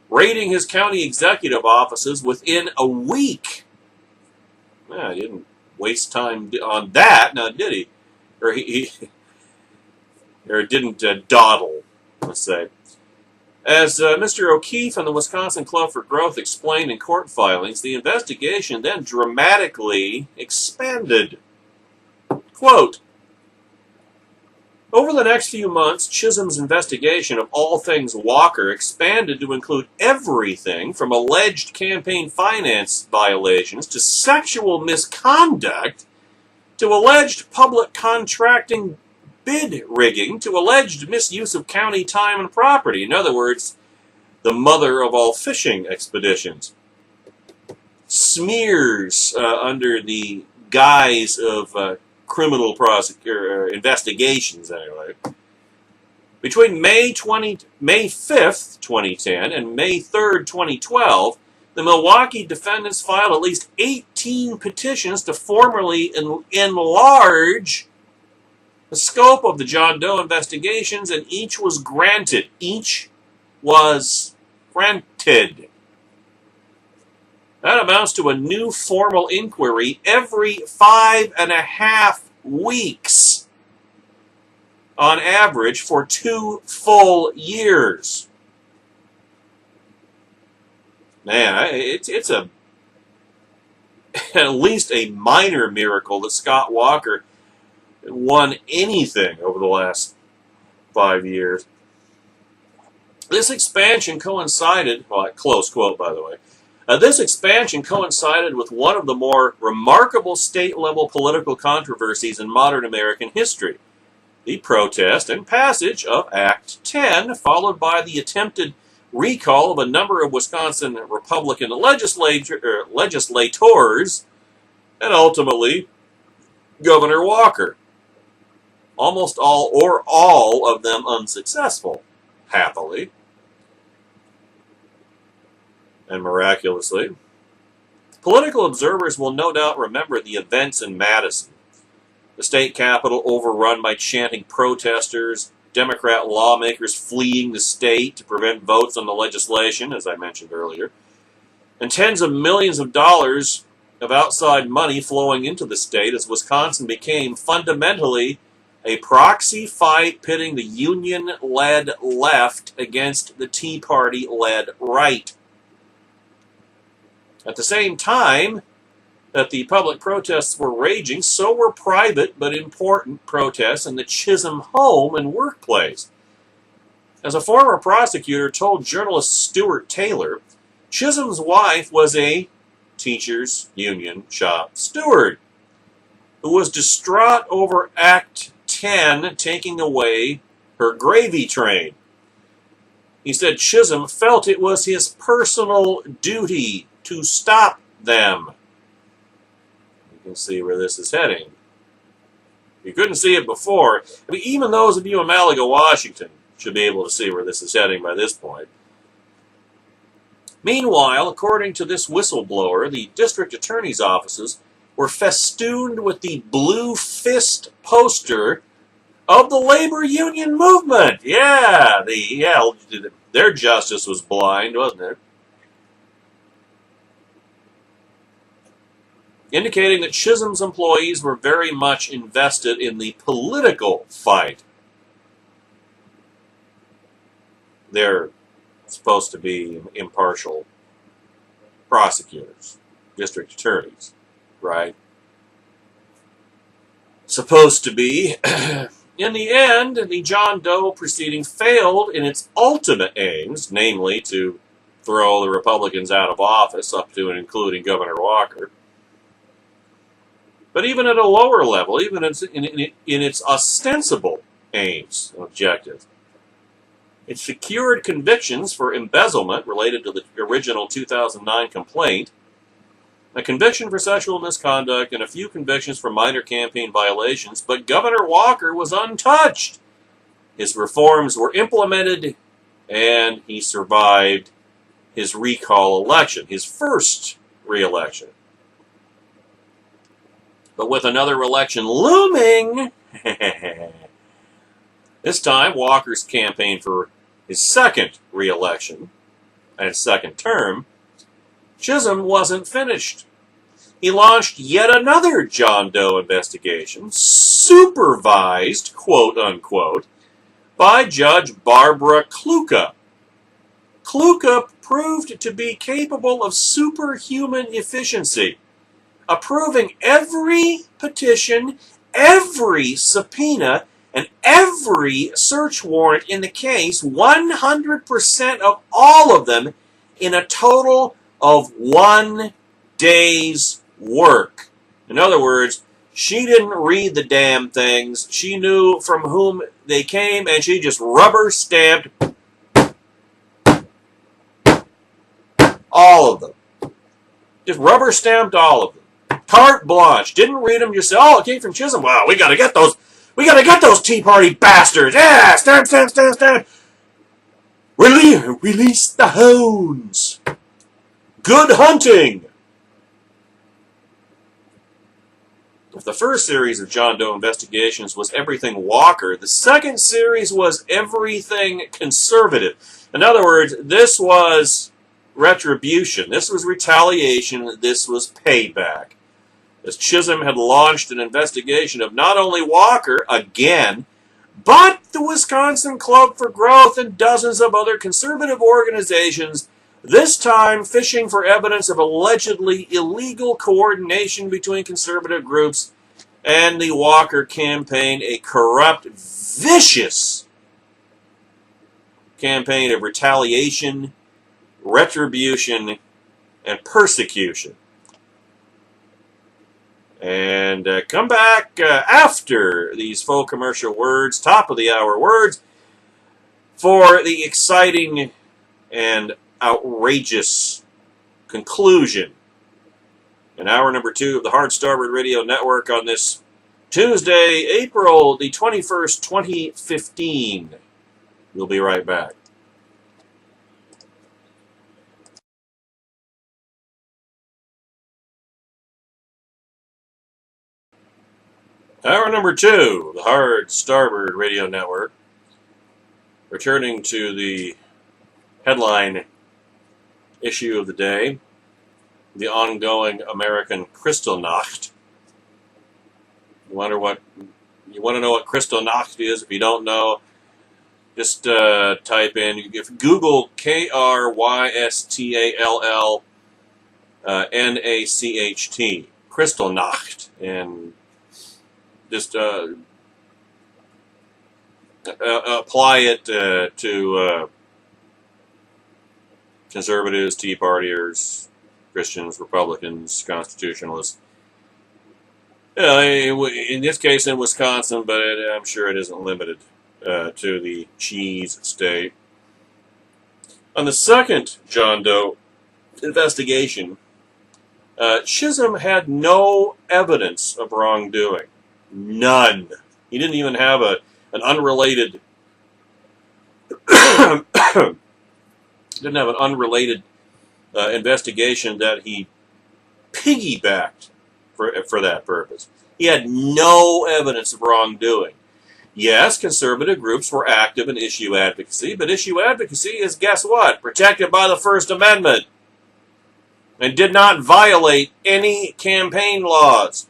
Speaker 1: raiding his county executive offices within a week. He didn't waste time on that, now did he? Or or didn't dawdle, let's say. As Mr. O'Keefe and the Wisconsin Club for Growth explained in court filings, the investigation then dramatically expanded. Quote, over the next few months, Chisholm's investigation of all things Walker expanded to include everything from alleged campaign finance violations to sexual misconduct to alleged public contracting bid rigging to alleged misuse of county time and property. In other words, the mother of all fishing expeditions. Smears under the guise of criminal investigations, anyway. Between May 5th, 2010 and May 3rd, 2012, the Milwaukee defendants filed at least 18 petitions to formally enlarge the scope of the John Doe investigations, and each was granted. Each was granted. That amounts to a new formal inquiry every 5.5 weeks, on average, for 2 full years. Man, it's at least a minor miracle that Scott Walker won anything over the last 5 years. This expansion coincided, close quote by the way, this expansion coincided with one of the more remarkable state-level political controversies in modern American history, the protest and passage of Act 10, followed by the attempted recall of a number of Wisconsin Republican legislators, and ultimately Governor Walker. Almost all of them unsuccessful, happily and miraculously. Political observers will no doubt remember the events in Madison, the state capitol overrun by chanting protesters, Democrat lawmakers fleeing the state to prevent votes on the legislation, as I mentioned earlier, and tens of millions of dollars of outside money flowing into the state as Wisconsin became fundamentally a proxy fight pitting the union-led left against the Tea Party-led right. At the same time that the public protests were raging, so were private but important protests in the Chisholm home and workplace. As a former prosecutor told journalist Stuart Taylor, Chisholm's wife was a teachers' union shop steward who was distraught over Act 10 taking away her gravy train. He said Chisholm felt it was his personal duty to stop them. You can see where this is heading. You couldn't see it before. I mean, even those of you in Malaga, Washington, should be able to see where this is heading by this point. Meanwhile, according to this whistleblower, the district attorney's offices were festooned with the blue fist poster of the labor union movement. Their justice was blind, wasn't it? Indicating that Chisholm's employees were very much invested in the political fight. They're supposed to be impartial prosecutors, district attorneys, right? Supposed to be. In the end, the John Doe proceeding failed in its ultimate aims, namely to throw the Republicans out of office, up to and including Governor Walker. But even at a lower level, even in its ostensible aims and objectives, it secured convictions for embezzlement related to the original 2009 complaint, a conviction for sexual misconduct, and a few convictions for minor campaign violations, but Governor Walker was untouched. His reforms were implemented, and he survived his recall election, his first re-election. But with another election looming, this time Walker's campaign for his second re-election and second term, Chisholm wasn't finished. He launched yet another John Doe investigation, supervised, quote unquote, by Judge Barbara Kluka. Kluka proved to be capable of superhuman efficiency, approving every petition, every subpoena, and every search warrant in the case, 100% of all of them, in a total of 1 day's work. In other words, she didn't read the damn things. She knew from whom they came, and she just rubber-stamped all of them. Just rubber-stamped all of them. Carte blanche. Didn't read them. Just said, oh, it came from Chisholm. Wow, we gotta get those. We gotta get those Tea Party bastards. Yeah, stamp, stamp, stamp, stamp. Release the hounds. Good hunting. If the first series of John Doe investigations was everything Walker, the second series was everything conservative. In other words, this was retribution. This was retaliation. This was payback. As Chisholm had launched an investigation of not only Walker, again, but the Wisconsin Club for Growth and dozens of other conservative organizations, this time fishing for evidence of allegedly illegal coordination between conservative groups and the Walker campaign, a corrupt, vicious campaign of retaliation, retribution, and persecution. And come back after these faux commercial words, top of the hour words, for the exciting and outrageous conclusion in hour number 2 of the Hard Starboard Radio Network on this Tuesday, April the 21st, 2015. We'll be right back. Hour number 2, the Hard Starboard Radio Network. Returning to the headline issue of the day, the ongoing American Kristallnacht. You want to know what Kristallnacht is? If you don't know, just type in. If Google Krystallnacht, Kristallnacht, and just apply it to conservatives, Tea Partiers, Christians, Republicans, Constitutionalists. In this case in Wisconsin, but I'm sure it isn't limited to the cheese state. On the second John Doe investigation, Chisholm had no evidence of wrongdoing. None. He didn't even have an unrelated investigation that he piggybacked for that purpose. He had no evidence of wrongdoing. Yes, conservative groups were active in issue advocacy, but issue advocacy is, guess what? Protected by the First Amendment and did not violate any campaign laws.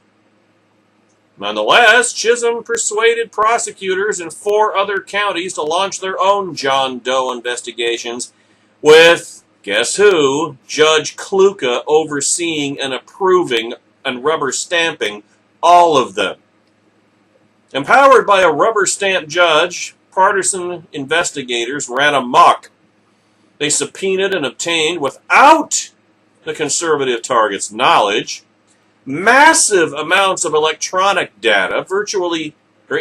Speaker 1: Nonetheless, Chisholm persuaded prosecutors in 4 other counties to launch their own John Doe investigations with, guess who, Judge Kluka overseeing and approving and rubber stamping all of them. Empowered by a rubber stamp judge, partisan investigators ran amok. They subpoenaed and obtained, without the conservative target's knowledge, massive amounts of electronic data,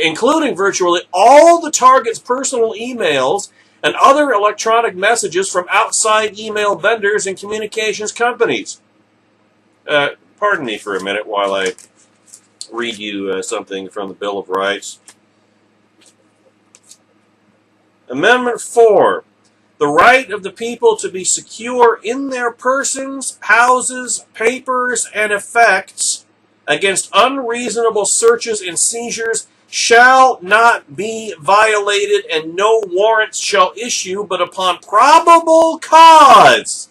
Speaker 1: including virtually all the target's personal emails and other electronic messages from outside email vendors and communications companies. Pardon me for a minute while I read you something from the Bill of Rights. Amendment 4. The right of the people to be secure in their persons, houses, papers, and effects against unreasonable searches and seizures shall not be violated, and no warrants shall issue but upon probable cause,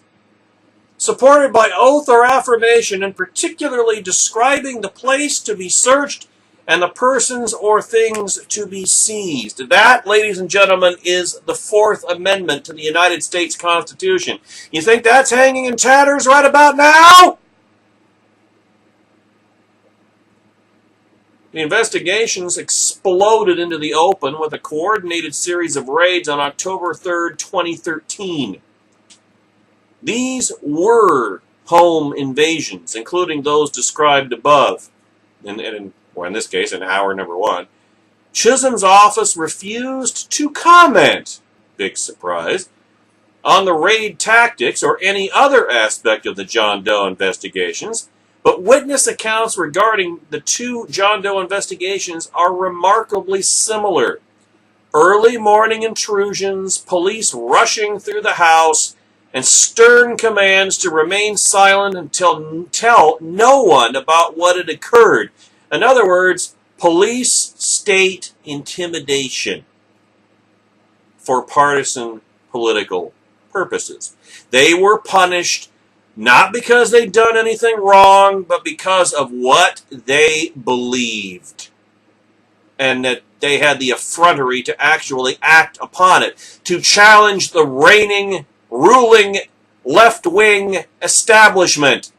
Speaker 1: supported by oath or affirmation, and particularly describing the place to be searched and the persons or things to be seized. That, ladies and gentlemen, is the 4th Amendment to the United States Constitution. You think that's hanging in tatters right about now? The investigations exploded into the open with a coordinated series of raids on October 3rd, 2013. These were home invasions, including those described above, or in this case, in hour number 1. Chisholm's office refused to comment, big surprise, on the raid tactics or any other aspect of the John Doe investigations, but witness accounts regarding the 2 John Doe investigations are remarkably similar. Early morning intrusions, police rushing through the house, and stern commands to remain silent until tell no one about what had occurred. In other words, police state intimidation for partisan political purposes. They were punished not because they'd done anything wrong, but because of what they believed. And that they had the effrontery to actually act upon it, to challenge the reigning, ruling, left-wing establishment.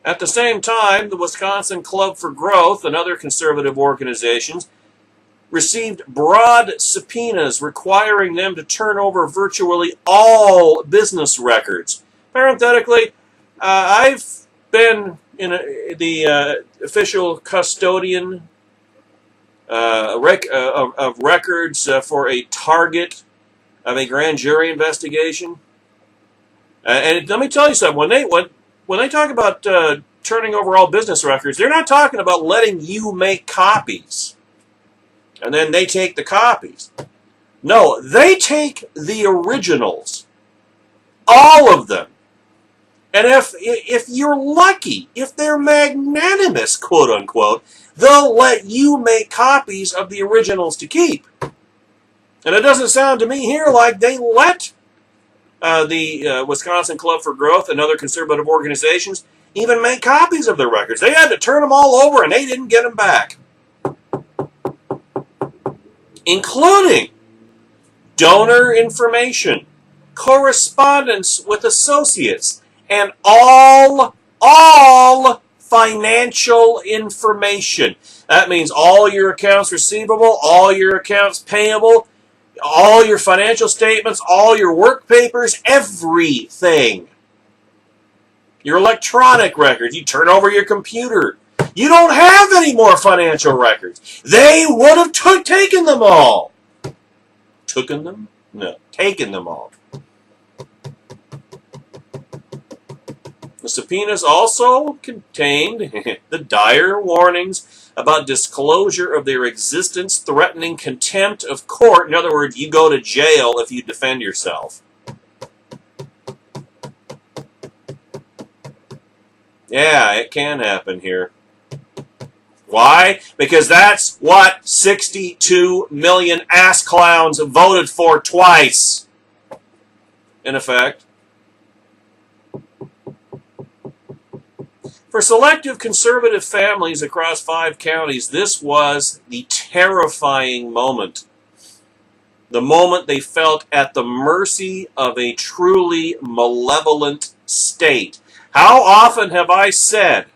Speaker 1: At the same time, the Wisconsin Club for Growth and other conservative organizations received broad subpoenas requiring them to turn over virtually all business records. Parenthetically, I've been in the official custodian of records for a target of a grand jury investigation. And let me tell you something. When they talk about turning over all business records, they're not talking about letting you make copies and then they take the copies. No, they take the originals, all of them. And if you're lucky, if they're magnanimous, quote unquote, they'll let you make copies of the originals to keep. And it doesn't sound to me here like they let the Wisconsin Club for Growth and other conservative organizations even make copies of their records. They had to turn them all over and they didn't get them back. Including donor information, correspondence with associates, and all financial information. That means all your accounts receivable, all your accounts payable, all your financial statements, all your work papers, everything. Your electronic records, you turn over your computer. You don't have any more financial records. They would have taken them all. Taken them? No, taken them all. The subpoenas also contained the dire warnings about disclosure of their existence, threatening contempt of court. In other words, you go to jail if you defend yourself. Yeah, it can happen here. Why? Because that's what 62 million ass clowns voted for twice. In effect. For selective conservative families across 5 counties, this was the terrifying moment. The moment they felt at the mercy of a truly malevolent state. How often have I said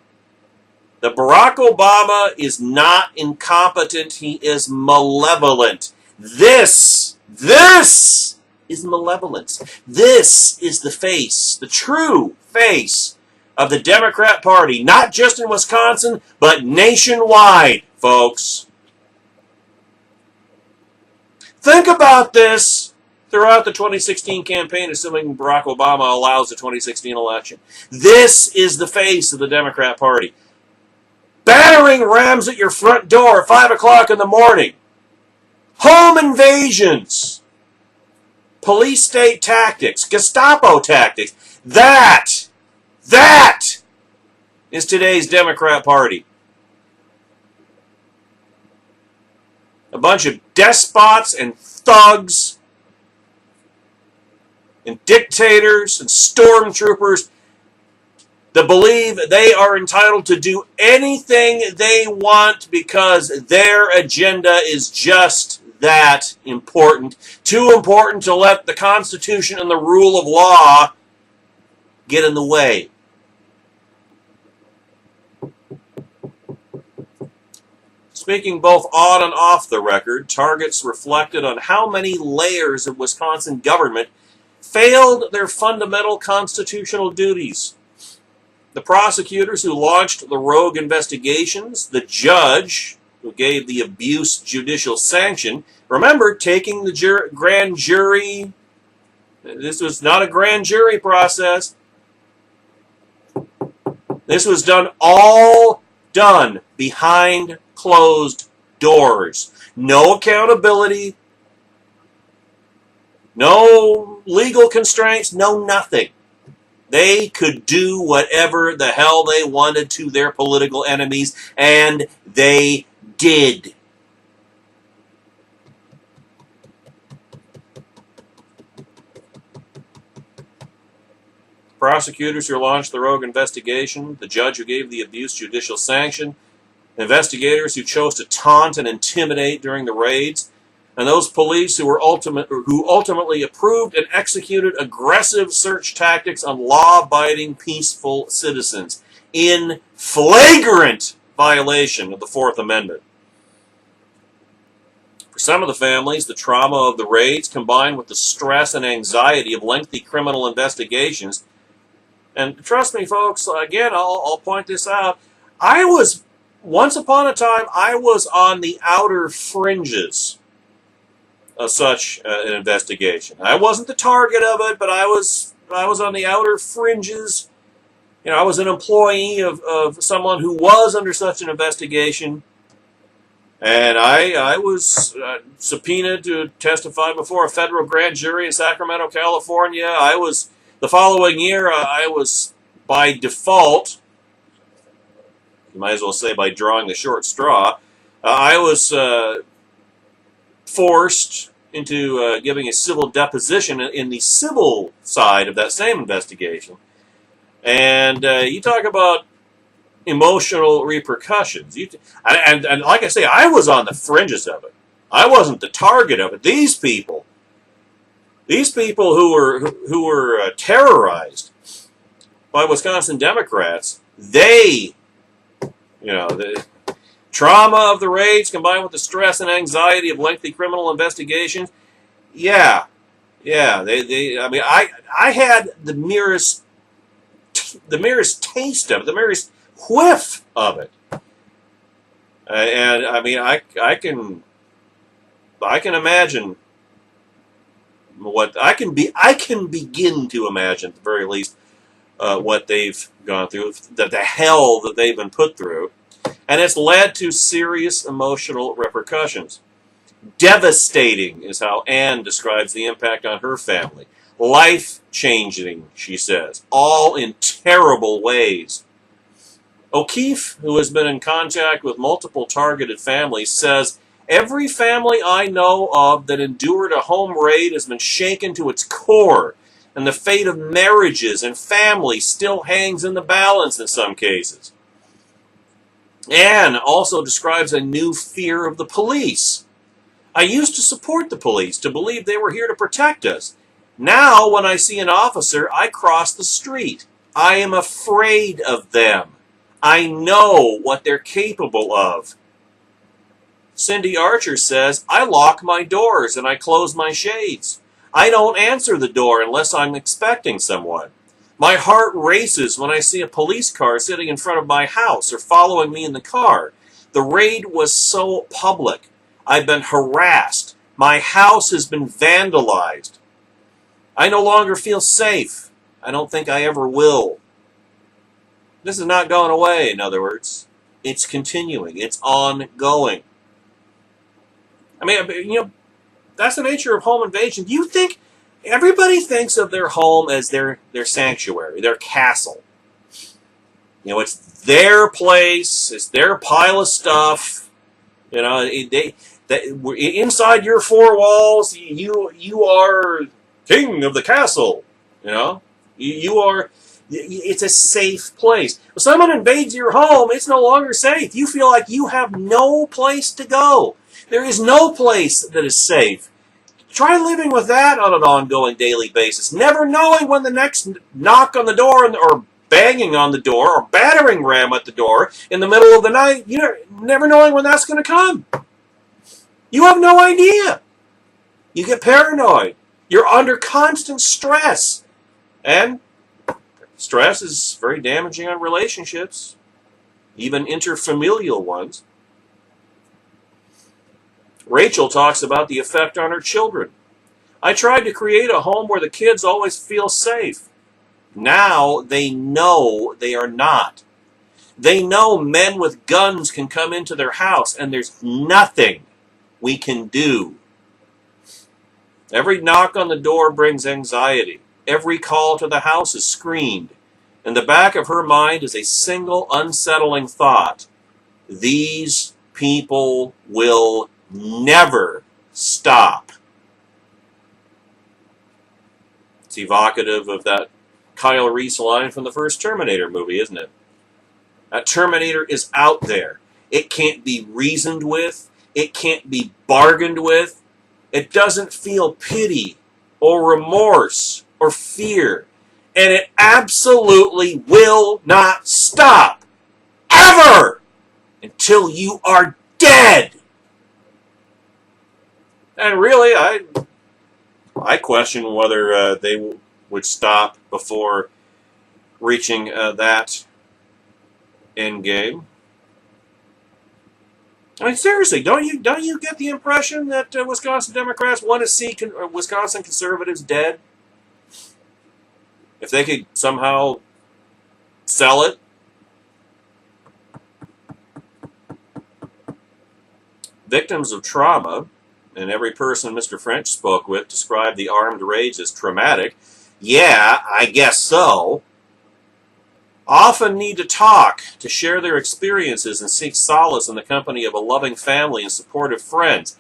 Speaker 1: that Barack Obama is not incompetent, he is malevolent. This is malevolence. This is the face, the true face of the Democrat Party, not just in Wisconsin, but nationwide, folks. Think about this throughout the 2016 campaign, assuming Barack Obama allows the 2016 election. This is the face of the Democrat Party. Battering rams at your front door at 5 o'clock in the morning. Home invasions. Police state tactics. Gestapo tactics. That is today's Democrat Party. A bunch of despots and thugs and dictators and stormtroopers that believe they are entitled to do anything they want because their agenda is just that important. Too important to let the Constitution and the rule of law get in the way. Speaking both on and off the record, targets reflected on how many layers of Wisconsin government failed their fundamental constitutional duties. The prosecutors who launched the rogue investigations, the judge who gave the abuse judicial sanction. Remember, taking the grand jury, this was not a grand jury process. This was all done behind closed doors. No accountability, no legal constraints, no nothing. They could do whatever the hell they wanted to their political enemies, and they did. Prosecutors who launched the rogue investigation, the judge who gave the abuse judicial sanction, investigators who chose to taunt and intimidate during the raids, and those police who ultimately approved and executed aggressive search tactics on law-abiding, peaceful citizens in flagrant violation of the Fourth Amendment. For some of the families, the trauma of the raids combined with the stress and anxiety of lengthy criminal investigations, and trust me, folks, again, I'll point this out, once upon a time, I was on the outer fringes of such an investigation. I wasn't the target of it, but I was on the outer fringes. You know, I was an employee of someone who was under such an investigation, and I was subpoenaed to testify before a federal grand jury in Sacramento, California. The following year, I was by default, you might as well say by drawing the short straw, I was forced into giving a civil deposition in the civil side of that same investigation. And you talk about emotional repercussions. And like I say, I was on the fringes of it. I wasn't the target of it. These people who were terrorized by Wisconsin Democrats, the trauma of the raids combined with the stress and anxiety of lengthy criminal investigations. I had the merest taste of it, the merest whiff of it. And I mean, I can imagine what I can begin to imagine at the very least what they've gone through, the hell that they've been put through, and it's led to serious emotional repercussions. Devastating is how Anne describes the impact on her family. Life-changing, she says, all in terrible ways. O'Keefe, who has been in contact with multiple targeted families, says, every family I know of that endured a home raid has been shaken to its core. And the fate of marriages and families still hangs in the balance in some cases. Anne also describes a new fear of the police. I used to support the police, to believe they were here to protect us. Now, when I see an officer, I cross the street. I am afraid of them. I know what they're capable of. Cindy Archer says, I lock my doors and I close my shades. I don't answer the door unless I'm expecting someone. My heart races when I see a police car sitting in front of my house or following me in the car. The raid was so public. I've been harassed. My house has been vandalized. I no longer feel safe. I don't think I ever will. This is not going away, in other words. It's continuing. It's ongoing. I mean, that's the nature of home invasion. Do you think everybody thinks of their home as their sanctuary, their castle? It's their place. It's their pile of stuff. Inside your four walls, you are king of the castle. You are. It's a safe place. When someone invades your home, it's no longer safe. You feel like you have no place to go. There is no place that is safe. Try living with that on an ongoing daily basis, never knowing when the next knock on the door or banging on the door or battering ram at the door in the middle of the night, never knowing when that's going to come. You have no idea. You get paranoid. You're under constant stress. And stress is very damaging on relationships, even interfamilial ones. Rachel talks about the effect on her children. I tried to create a home where the kids always feel safe. Now they know they are not. They know men with guns can come into their house and there's nothing we can do. Every knock on the door brings anxiety. Every call to the house is screened. In the back of her mind is a single unsettling thought. These people will never stop. It's evocative of that Kyle Reese line from the first Terminator movie, isn't it? That Terminator is out there. It can't be reasoned with. It can't be bargained with. It doesn't feel pity or remorse or fear. And it absolutely will not stop. Ever! Until you are dead. And really, I question whether they would stop before reaching that end game. I mean, seriously, don't you get the impression that Wisconsin Democrats want to see Wisconsin conservatives dead? If they could somehow sell it. Victims of trauma, and every person Mr. French spoke with described the armed raids as traumatic. Yeah, I guess so. Often need to talk, to share their experiences and seek solace in the company of a loving family and supportive friends.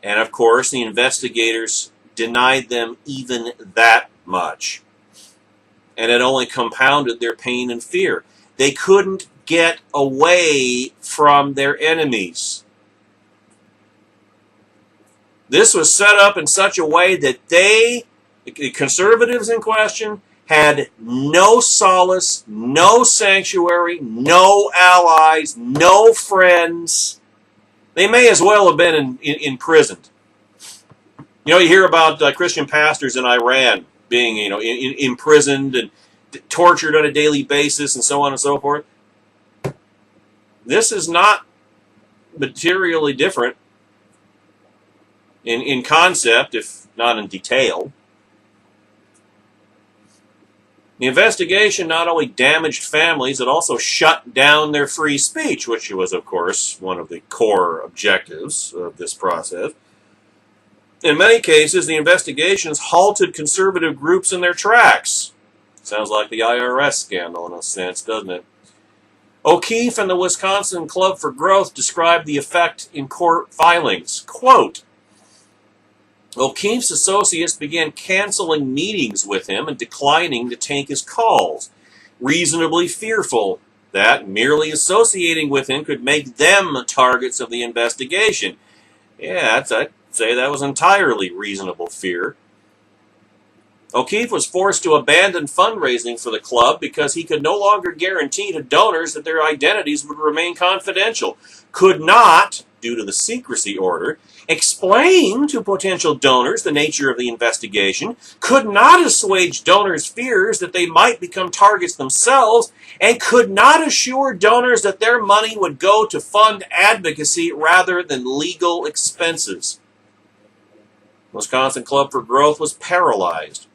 Speaker 1: And of course, the investigators denied them even that much. And it only compounded their pain and fear. They couldn't get away from their enemies. This was set up in such a way that the conservatives in question, had no solace, no sanctuary, no allies, no friends. They may as well have been imprisoned. You hear about Christian pastors in Iran being, imprisoned and tortured on a daily basis and so on and so forth. This is not materially different in concept, if not in detail. The investigation not only damaged families, it also shut down their free speech, which was, of course, one of the core objectives of this process. In many cases, the investigations halted conservative groups in their tracks. Sounds like the IRS scandal in a sense, doesn't it? O'Keefe and the Wisconsin Club for Growth described the effect in court filings. Quote, O'Keefe's associates began canceling meetings with him and declining to take his calls, reasonably fearful that merely associating with him could make them targets of the investigation. Yeah, I'd say that was entirely reasonable fear. O'Keefe was forced to abandon fundraising for the club because he could no longer guarantee to donors that their identities would remain confidential, could not, due to the secrecy order, explain to potential donors the nature of the investigation, could not assuage donors' fears that they might become targets themselves, and could not assure donors that their money would go to fund advocacy rather than legal expenses. Wisconsin Club for Growth was paralyzed.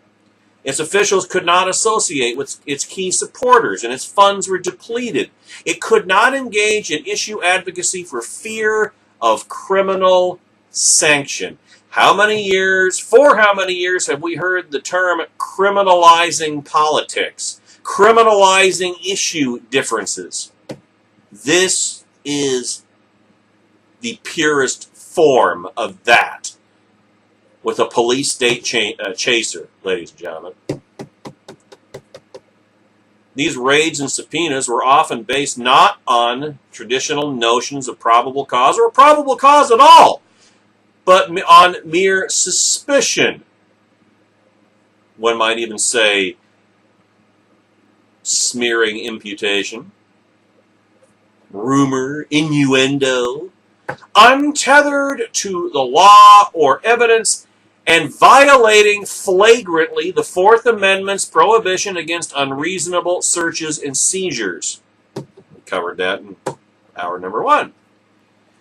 Speaker 1: Its officials could not associate with its key supporters, and its funds were depleted. It could not engage in issue advocacy for fear of criminal sanction. For how many years have we heard the term criminalizing politics, criminalizing issue differences? This is the purest form of that, with a police state chaser, ladies and gentlemen. These raids and subpoenas were often based not on traditional notions of probable cause or probable cause at all, but on mere suspicion. One might even say smearing imputation, rumor, innuendo, untethered to the law or evidence, and violating flagrantly the Fourth Amendment's prohibition against unreasonable searches and seizures. We covered that in hour number 1.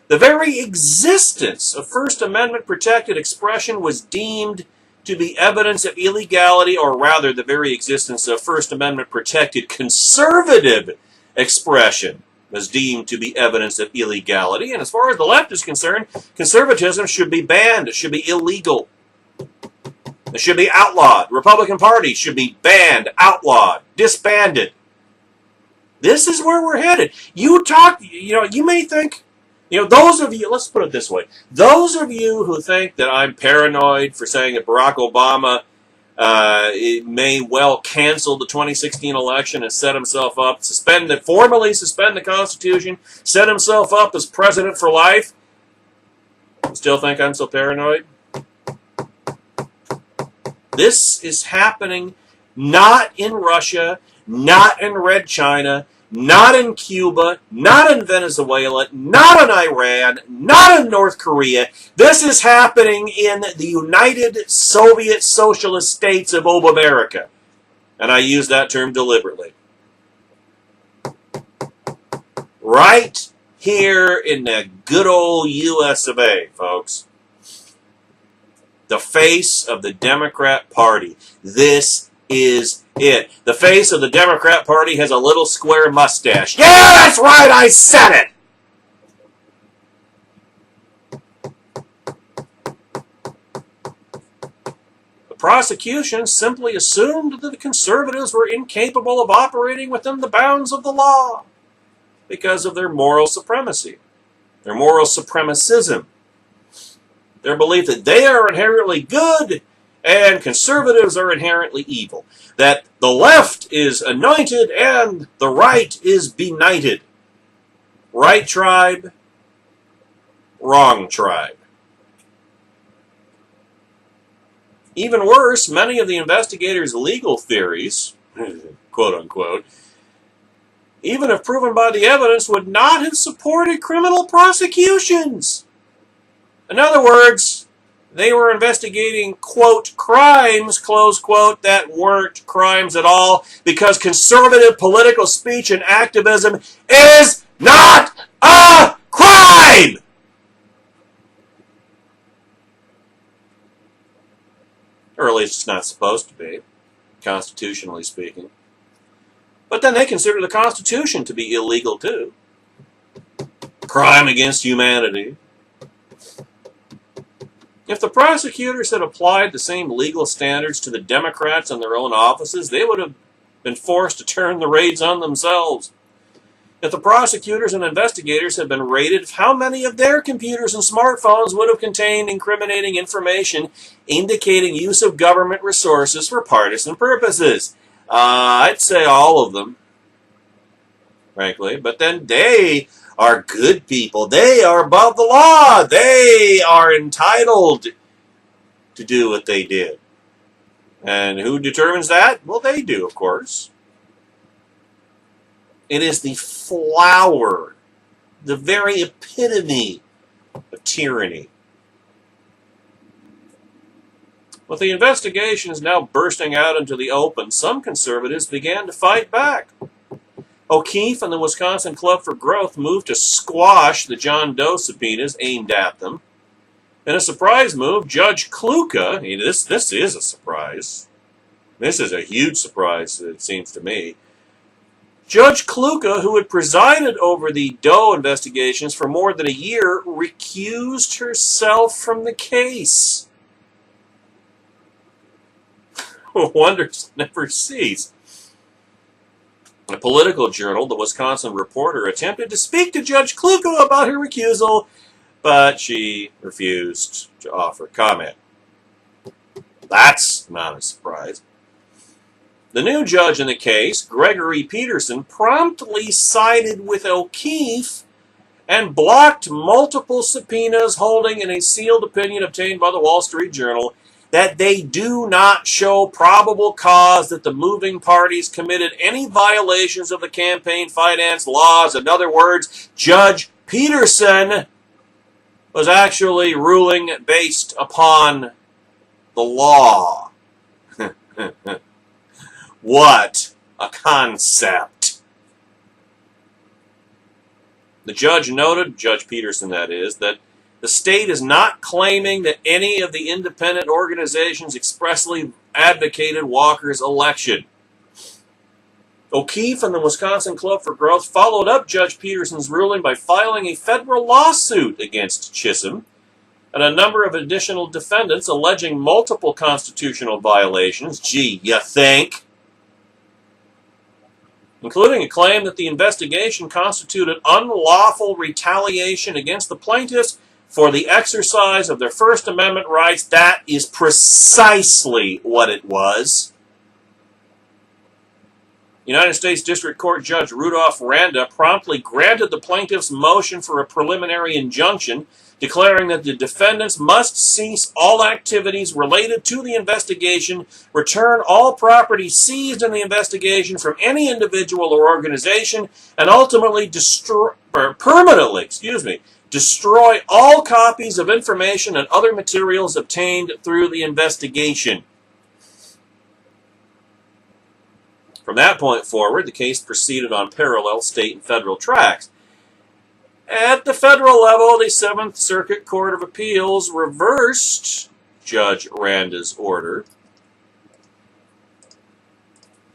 Speaker 1: The very existence of First Amendment protected expression was deemed to be evidence of illegality, or rather the very existence of First Amendment protected conservative expression was deemed to be evidence of illegality. And as far as the left is concerned, conservatism should be banned. It should be illegal. It should be outlawed. Republican Party should be banned, outlawed, disbanded. This is where we're headed. You may think, those of you, let's put it this way, those of you who think that I'm paranoid for saying that Barack Obama it may well cancel the 2016 election and set himself up, formally suspend the Constitution, set himself up as president for life, still think I'm so paranoid? This is happening not in Russia, not in Red China, not in Cuba, not in Venezuela, not in Iran, not in North Korea. This is happening in the United Soviet Socialist States of America. And I use that term deliberately. Right here in the good old US of A, folks. The face of the Democrat Party. This is it. The face of the Democrat Party has a little square mustache. Yeah, that's right, I said it! The prosecution simply assumed that the conservatives were incapable of operating within the bounds of the law because of their moral supremacy, their moral supremacism, their belief that they are inherently good and conservatives are inherently evil, that the left is anointed and the right is benighted. Right tribe, wrong tribe. Even worse, many of the investigators' legal theories, quote unquote, even if proven by the evidence, would not have supported criminal prosecutions. In other words, they were investigating, quote, crimes, close quote, that weren't crimes at all, because conservative political speech and activism is not a crime! Or at least it's not supposed to be, constitutionally speaking. But then they consider the Constitution to be illegal too. Crime against humanity. If the prosecutors had applied the same legal standards to the Democrats in their own offices, they would have been forced to turn the raids on themselves. If the prosecutors and investigators had been rated, how many of their computers and smartphones would have contained incriminating information indicating use of government resources for partisan purposes? I'd say all of them, frankly. But then they are good people. They are above the law. They are entitled to do what they did. And who determines that? Well, they do, of course. It is the flower, the very epitome of tyranny. With the investigations now bursting out into the open, some conservatives began to fight back. O'Keefe and the Wisconsin Club for Growth moved to squash the John Doe subpoenas aimed at them. In a surprise move, Judge Kluka, this is a surprise. This is a huge surprise, it seems to me. Judge Kluka, who had presided over the Doe investigations for more than a year, recused herself from the case. Wonders never cease. A political journal, the Wisconsin Reporter, attempted to speak to Judge Kluka about her recusal, but she refused to offer comment. That's not a surprise. The new judge in the case, Gregory Peterson, promptly sided with O'Keefe and blocked multiple subpoenas, holding in a sealed opinion obtained by the Wall Street Journal that they do not show probable cause that the moving parties committed any violations of the campaign finance laws. In other words, Judge Peterson was actually ruling based upon the law. What a concept. The judge noted, Judge Peterson that is, that the state is not claiming that any of the independent organizations expressly advocated Walker's election. O'Keefe and the Wisconsin Club for Growth followed up Judge Peterson's ruling by filing a federal lawsuit against Chisholm and a number of additional defendants alleging multiple constitutional violations. Gee, you think? Including a claim that the investigation constituted unlawful retaliation against the plaintiffs for the exercise of their First Amendment rights. That is precisely what it was. United States District Court Judge Rudolph Randa promptly granted the plaintiffs' motion for a preliminary injunction, declaring that the defendants must cease all activities related to the investigation, return all property seized in the investigation from any individual or organization, and ultimately permanently destroy all copies of information and other materials obtained through the investigation. From that point forward, the case proceeded on parallel state and federal tracks. At the federal level, the Seventh Circuit Court of Appeals reversed Judge Randa's order.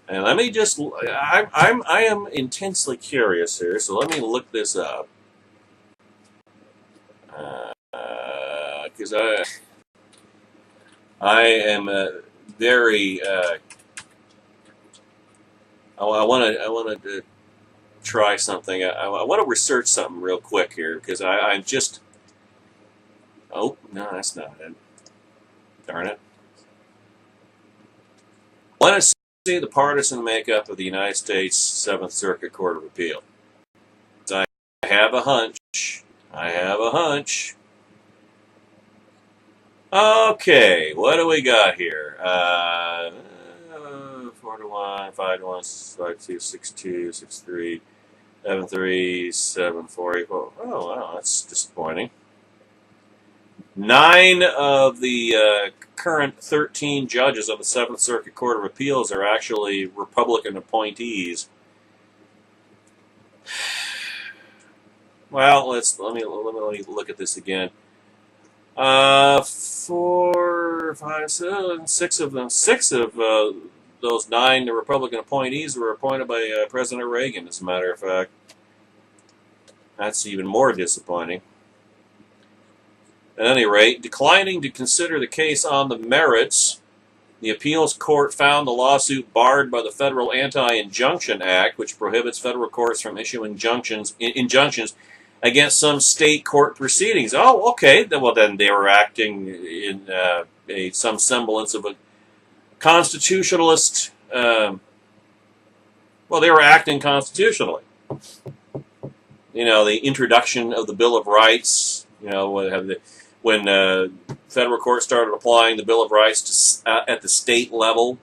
Speaker 1: And let me just, I am intensely curious here, so let me look this up. Because I am very, I want to try something. I want to research something real quick here, because I'm just, oh, no, that's not it. Darn it. I want to see the partisan makeup of the United States Seventh Circuit Court of Appeal. I have a hunch. Okay, what do we got here? 4-1, 5-1, 5-2, 6-2, 6-3, 7-3, 7-4, 8. Oh, wow, that's disappointing. 9 of the current 13 judges of the Seventh Circuit Court of Appeals are actually Republican appointees. Well, let me look at this again. 4, 5, 7, 6 of them. 6 of those 9 Republican appointees were appointed by President Reagan, as a matter of fact. That's even more disappointing. At any rate, declining to consider the case on the merits, The appeals court found the lawsuit barred by the Federal Anti-Injunction Act, which prohibits federal courts from issuing injunctions against some state court proceedings. Oh, okay. Well, then they were acting in some semblance of a constitutionalist. Well, they were acting constitutionally. You know, the introduction of the Bill of Rights. You know, when federal courts started applying the Bill of Rights at the state level,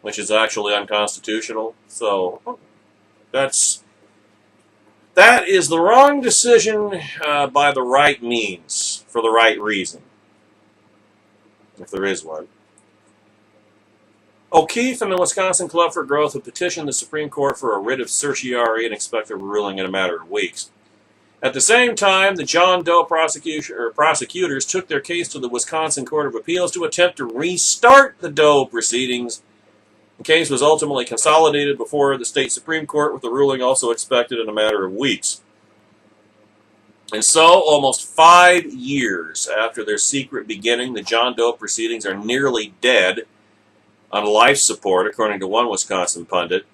Speaker 1: which is actually unconstitutional. So that is the wrong decision by the right means, for the right reason, if there is one. O'Keefe and the Wisconsin Club for Growth have petitioned the Supreme Court for a writ of certiorari and expect a ruling in a matter of weeks. At the same time, the John Doe prosecutors took their case to the Wisconsin Court of Appeals to attempt to restart the Doe proceedings. The case was ultimately consolidated before the state Supreme Court, with the ruling also expected in a matter of weeks. And so, almost 5 years after their secret beginning, the John Doe proceedings are nearly dead on life support, according to one Wisconsin pundit.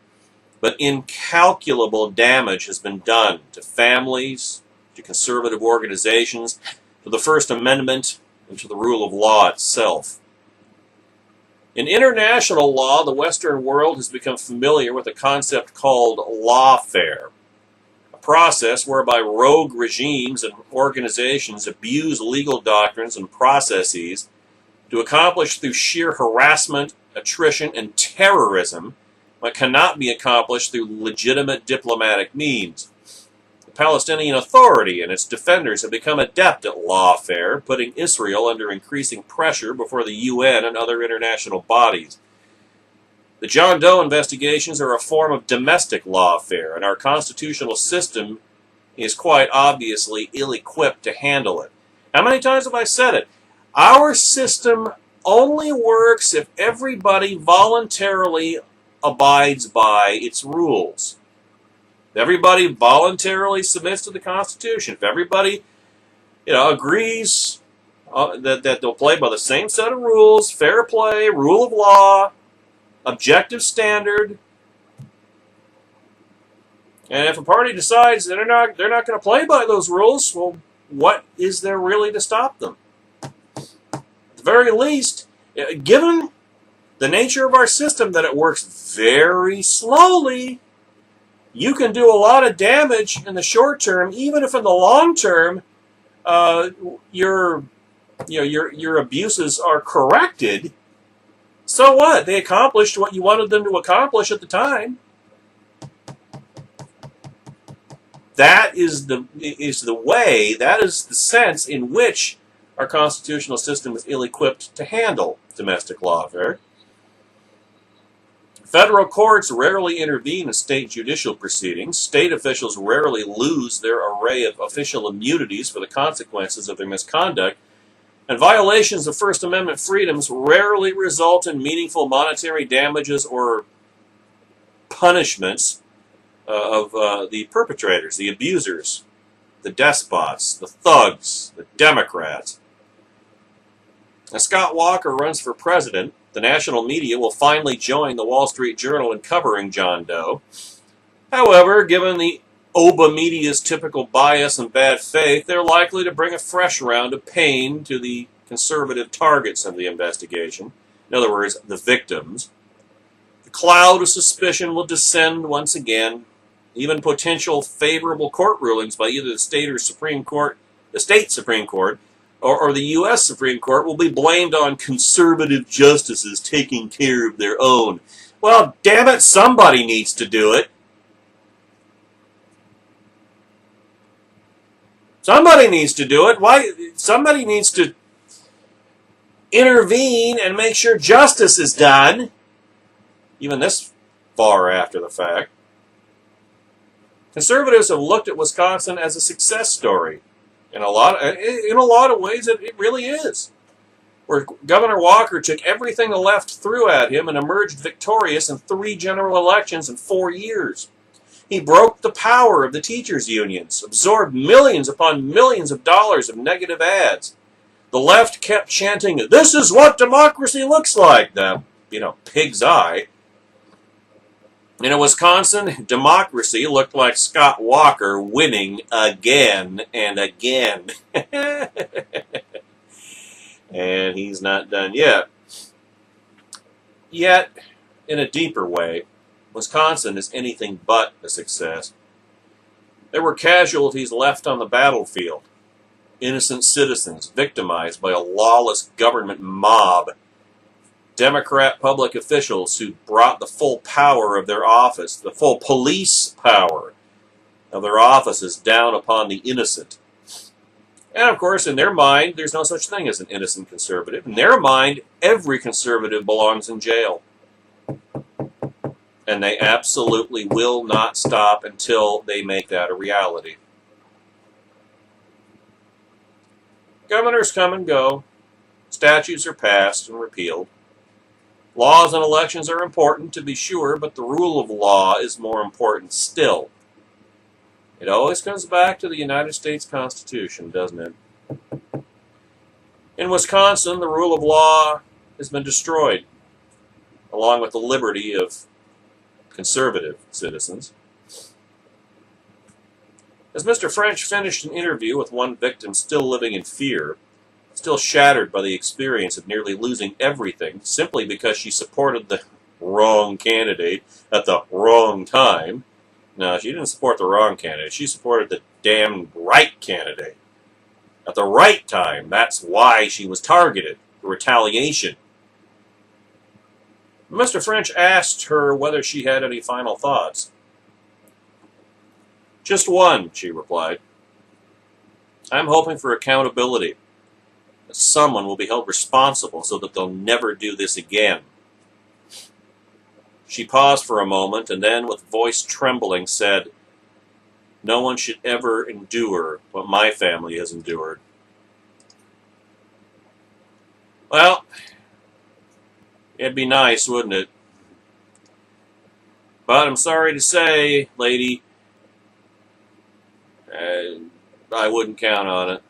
Speaker 1: But incalculable damage has been done to families, to conservative organizations, to the First Amendment, and to the rule of law itself. In international law, the Western world has become familiar with a concept called lawfare, a process whereby rogue regimes and organizations abuse legal doctrines and processes to accomplish through sheer harassment, attrition, and terrorism what cannot be accomplished through legitimate diplomatic means. The Palestinian Authority and its defenders have become adept at lawfare, putting Israel under increasing pressure before the UN and other international bodies. The John Doe investigations are a form of domestic lawfare, and our constitutional system is quite obviously ill-equipped to handle it. How many times have I said it? Our system only works if everybody voluntarily abides by its rules. If everybody voluntarily submits to the Constitution, if everybody, agrees that they'll play by the same set of rules, fair play, rule of law, objective standard, and if a party decides that they're not going to play by those rules, well, what is there really to stop them? At the very least, given the nature of our system, that it works very slowly, you can do a lot of damage in the short term, even if in the long term your abuses are corrected. So what? They accomplished what you wanted them to accomplish at the time. That is the way, that is the sense in which our constitutional system is ill-equipped to handle domestic lawfare. Federal courts rarely intervene in state judicial proceedings. State officials rarely lose their array of official immunities for the consequences of their misconduct. And violations of First Amendment freedoms rarely result in meaningful monetary damages or punishments of the perpetrators, the abusers, the despots, the thugs, the Democrats. As Scott Walker runs for president, the national media will finally join the Wall Street Journal in covering John Doe. However, given the Oba media's typical bias and bad faith, they're likely to bring a fresh round of pain to the conservative targets of the investigation. In other words, the victims. The cloud of suspicion will descend once again. Even potential favorable court rulings by either the state Supreme Court, or the U.S. Supreme Court will be blamed on conservative justices taking care of their own. Well, damn it, somebody needs to do it. Somebody needs to do it. Why? Somebody needs to intervene and make sure justice is done, even this far after the fact. Conservatives have looked at Wisconsin as a success story. In a lot of ways, it really is. Where Governor Walker took everything the left threw at him and emerged victorious in 3 general elections in 4 years. He broke the power of the teachers' unions, absorbed millions upon millions of dollars of negative ads, The left kept chanting, "This is what democracy looks like." The, pig's eye. And in Wisconsin, democracy looked like Scott Walker winning again and again. And he's not done yet. Yet, in a deeper way, Wisconsin is anything but a success. There were casualties left on the battlefield. Innocent citizens victimized by a lawless government mob. Democrat public officials who brought the full power of their office, the full police power of their offices down upon the innocent. And of course, in their mind, there's no such thing as an innocent conservative. In their mind, every conservative belongs in jail. And they absolutely will not stop until they make that a reality. Governors come and go. Statutes are passed and repealed. Laws and elections are important, to be sure, but the rule of law is more important still. It always comes back to the United States Constitution, doesn't it? In Wisconsin, the rule of law has been destroyed, along with the liberty of conservative citizens. As Mr. French finished an interview with one victim still living in fear, still shattered by the experience of nearly losing everything simply because she supported the wrong candidate at the wrong time. No, she didn't support the wrong candidate. She supported the damn right candidate at the right time. That's why she was targeted for retaliation. Mr. French asked her whether she had any final thoughts. "Just one," she replied. "I'm hoping for accountability. That someone will be held responsible so that they'll never do this again." She paused for a moment and then, with voice trembling, said, "No one should ever endure what my family has endured." Well, it'd be nice, wouldn't it? But I'm sorry to say, lady, I wouldn't count on it.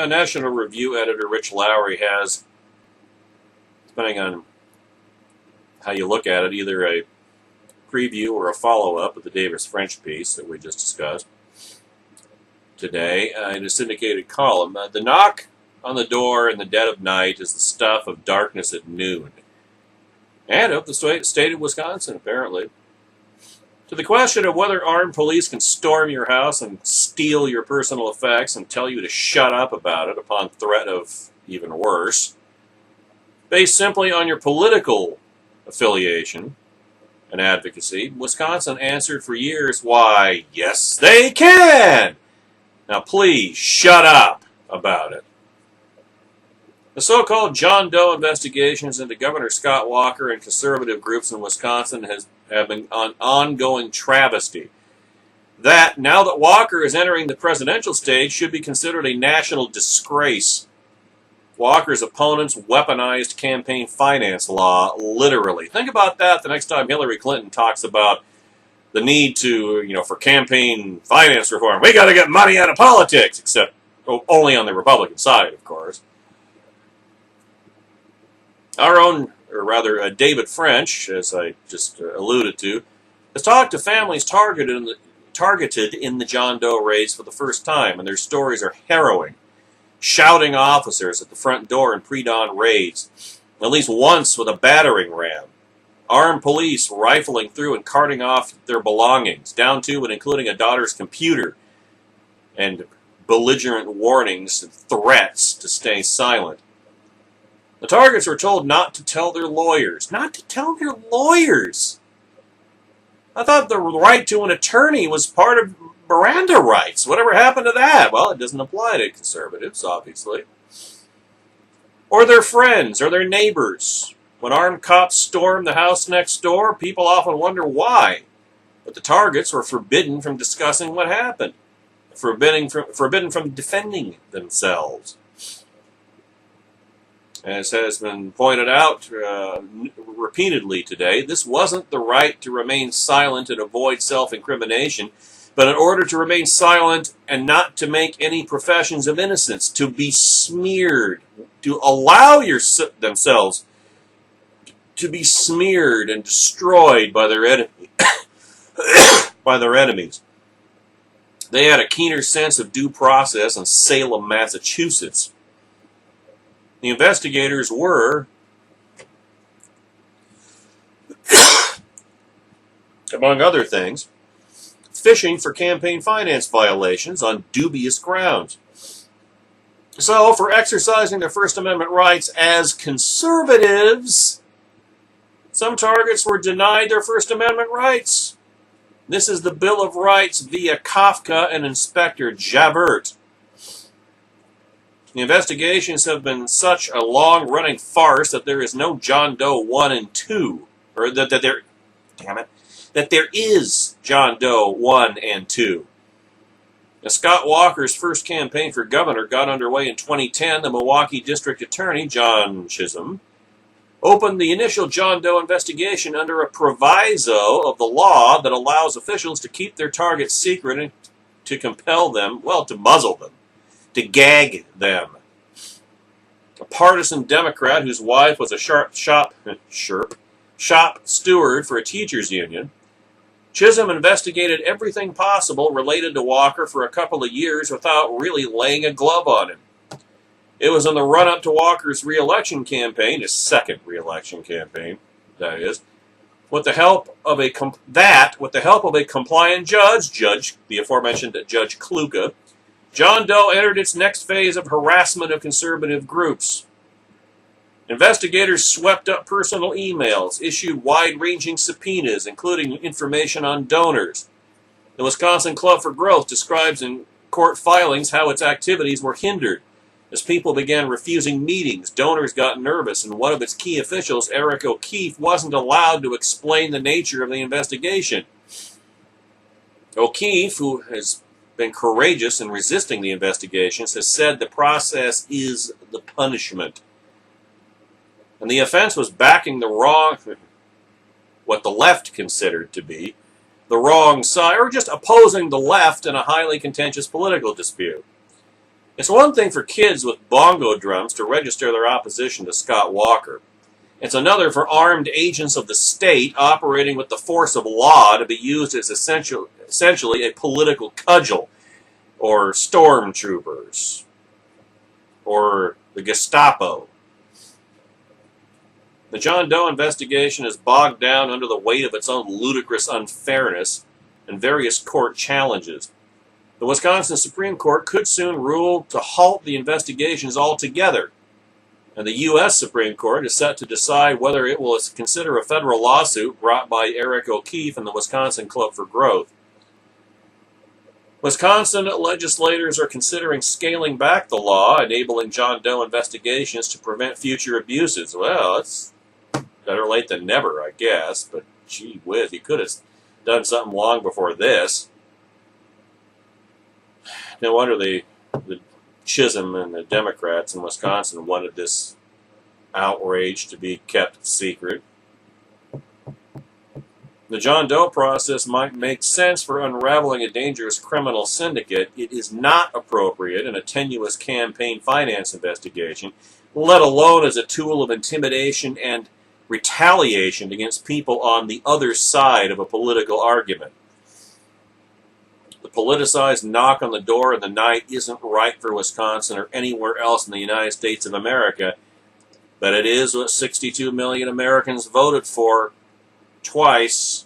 Speaker 1: National Review editor Rich Lowry has, depending on how you look at it, either a preview or a follow-up of the Davis French piece that we just discussed today in a syndicated column. The knock on the door in the dead of night is the stuff of darkness at noon. And of the state of Wisconsin, apparently. To the question of whether armed police can storm your house and steal your personal effects and tell you to shut up about it upon threat of even worse, based simply on your political affiliation and advocacy, Wisconsin answered for years, "Why, yes, they can! Now please, shut up about it." The so-called John Doe investigations into Governor Scott Walker and conservative groups in Wisconsin have been an ongoing travesty. That, now that Walker is entering the presidential stage, should be considered a national disgrace. Walker's opponents weaponized campaign finance law, literally. Think about that the next time Hillary Clinton talks about the need to, for campaign finance reform. We got to get money out of politics, except only on the Republican side, of course. Our own, or rather David French, as I just alluded to, has talked to families targeted in the John Doe raids for the first time, and their stories are harrowing. Shouting officers at the front door in pre-dawn raids, at least once with a battering ram. Armed police rifling through and carting off their belongings, down to and including a daughter's computer, and belligerent warnings and threats to stay silent. The targets were told not to tell their lawyers. Not to tell their lawyers! I thought the right to an attorney was part of Miranda rights. Whatever happened to that? Well, it doesn't apply to conservatives, obviously. Or their friends, or their neighbors. When armed cops storm the house next door, people often wonder why. But the targets were forbidden from discussing what happened. Forbidden from defending themselves. As has been pointed out repeatedly today, this wasn't the right to remain silent and avoid self-incrimination, but in order to remain silent and not to make any professions of innocence, to be smeared, to allow themselves to be smeared and destroyed by their enemies. They had a keener sense of due process in Salem, Massachusetts. The investigators were, among other things, fishing for campaign finance violations on dubious grounds. So, for exercising their First Amendment rights as conservatives, some targets were denied their First Amendment rights. This is the Bill of Rights via Kafka and Inspector Javert. The investigations have been such a long-running farce that there is no John Doe 1 and 2, or that there is John Doe 1 and 2. As Scott Walker's first campaign for governor got underway in 2010, the Milwaukee District Attorney, John Chisholm, opened the initial John Doe investigation under a proviso of the law that allows officials to keep their targets secret and to compel them, well, to muzzle them, to gag them. A partisan Democrat whose wife was a shop steward for a teachers' union, Chisholm investigated everything possible related to Walker for a couple of years without really laying a glove on him. It was in the run-up to Walker's re-election campaign, his second re-election campaign, that is, with the help of a compliant judge, the aforementioned Judge Kluka, John Doe entered its next phase of harassment of conservative groups. Investigators swept up personal emails, issued wide-ranging subpoenas, including information on donors. The Wisconsin Club for Growth describes in court filings how its activities were hindered. As people began refusing meetings, donors got nervous, and one of its key officials, Eric O'Keefe, wasn't allowed to explain the nature of the investigation. O'Keefe, who has been courageous in resisting the investigations, has said the process is the punishment. And the offense was backing what the left considered to be the wrong side, or just opposing the left in a highly contentious political dispute. It's one thing for kids with bongo drums to register their opposition to Scott Walker. It's another for armed agents of the state operating with the force of law to be used as essentially a political cudgel, or stormtroopers, or the Gestapo. The John Doe investigation is bogged down under the weight of its own ludicrous unfairness and various court challenges. The Wisconsin Supreme Court could soon rule to halt the investigations altogether, and the U.S. Supreme Court is set to decide whether it will consider a federal lawsuit brought by Eric O'Keefe and the Wisconsin Club for Growth. Wisconsin legislators are considering scaling back the law, enabling John Doe investigations to prevent future abuses. Well, it's better late than never, I guess, but gee whiz, he could have done something long before this. No wonder the Chisholm and the Democrats in Wisconsin wanted this outrage to be kept secret. The John Doe process might make sense for unraveling a dangerous criminal syndicate. It is not appropriate in a tenuous campaign finance investigation, let alone as a tool of intimidation and retaliation against people on the other side of a political argument. The politicized knock on the door in the night isn't right for Wisconsin or anywhere else in the United States of America, but it is what 62 million Americans voted for twice.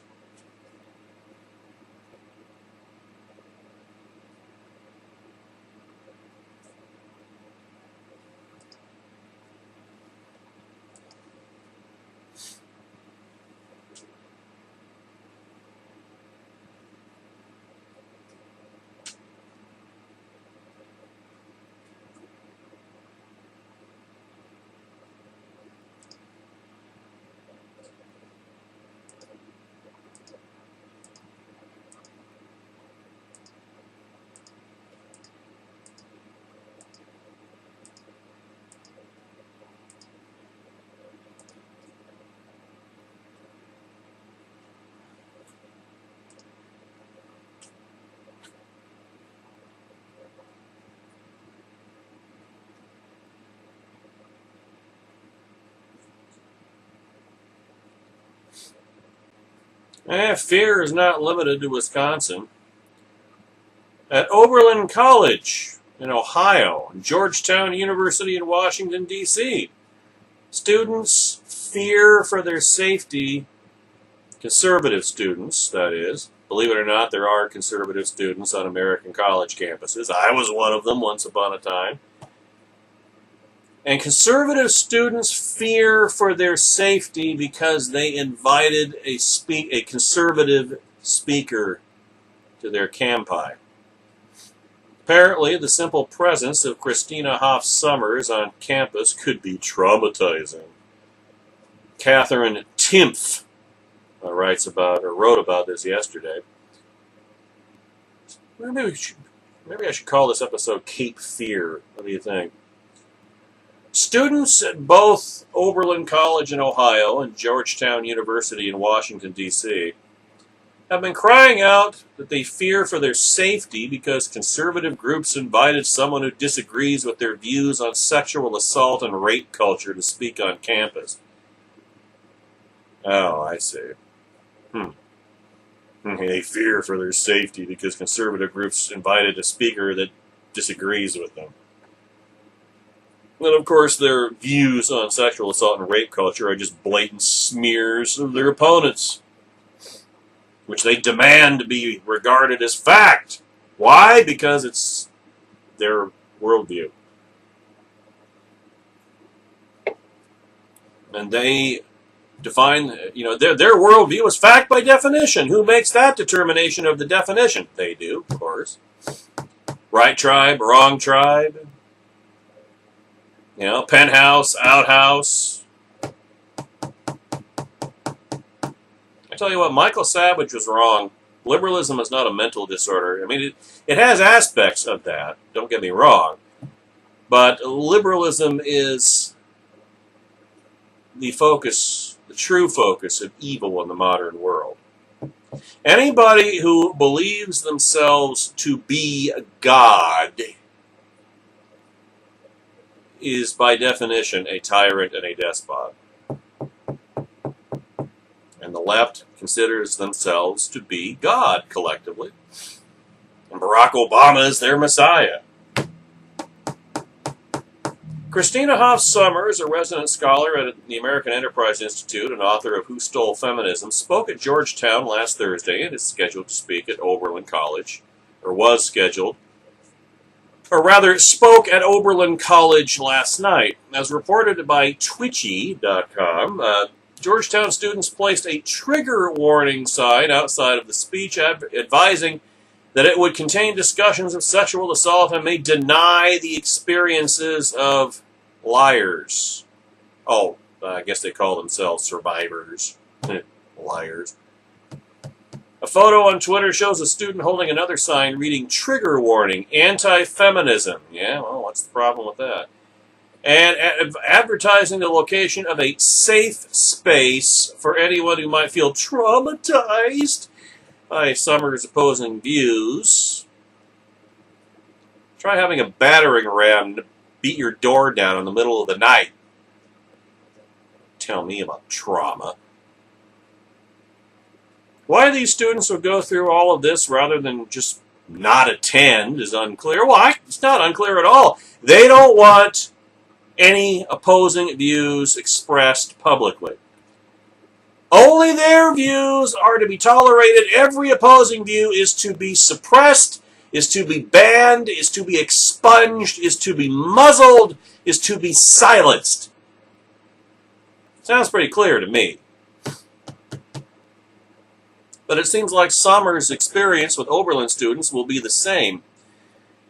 Speaker 1: Fear is not limited to Wisconsin. At Oberlin College in Ohio, and Georgetown University in Washington, D.C., students fear for their safety, conservative students, that is. Believe it or not, there are conservative students on American college campuses. I was one of them once upon a time. And conservative students fear for their safety because they invited a conservative speaker to their campi. Apparently, the simple presence of Christina Hoff Sommers on campus could be traumatizing. Catherine Timpf wrote about this yesterday. Maybe I should call this episode Cape Fear. What do you think? Students at both Oberlin College in Ohio and Georgetown University in Washington, D.C., have been crying out that they fear for their safety because conservative groups invited someone who disagrees with their views on sexual assault and rape culture to speak on campus. Oh, I see. They fear for their safety because conservative groups invited a speaker that disagrees with them. And of course, their views on sexual assault and rape culture are just blatant smears of their opponents, which they demand to be regarded as fact. Why? Because it's their worldview. And they define, their worldview is fact by definition. Who makes that determination of the definition? They do, of course. Right tribe, wrong tribe. Penthouse, outhouse. I tell you what, Michael Savage was wrong. Liberalism is not a mental disorder. I mean, it has aspects of that, don't get me wrong. But liberalism is the true focus of evil in the modern world. Anybody who believes themselves to be God is by definition a tyrant and a despot. And the left considers themselves to be God collectively. And Barack Obama is their messiah. Christina Hoff Sommers, a resident scholar at the American Enterprise Institute and author of Who Stole Feminism, spoke at Georgetown last Thursday and is scheduled to speak at Oberlin College, or was scheduled. Or rather, spoke at Oberlin College last night. As reported by Twitchy.com, Georgetown students placed a trigger warning sign outside of the speech advising that it would contain discussions of sexual assault and may deny the experiences of liars. Oh, I guess they call themselves survivors. Liars. A photo on Twitter shows a student holding another sign reading trigger warning, anti-feminism. Yeah, well, what's the problem with that? And advertising the location of a safe space for anyone who might feel traumatized by Sommers' opposing views. Try having a battering ram beat your door down in the middle of the night. Tell me about trauma. Why these students would go through all of this rather than just not attend is unclear. Well, it's not unclear at all. They don't want any opposing views expressed publicly. Only their views are to be tolerated. Every opposing view is to be suppressed, is to be banned, is to be expunged, is to be muzzled, is to be silenced. Sounds pretty clear to me. But it seems like Sommer's experience with Oberlin students will be the same.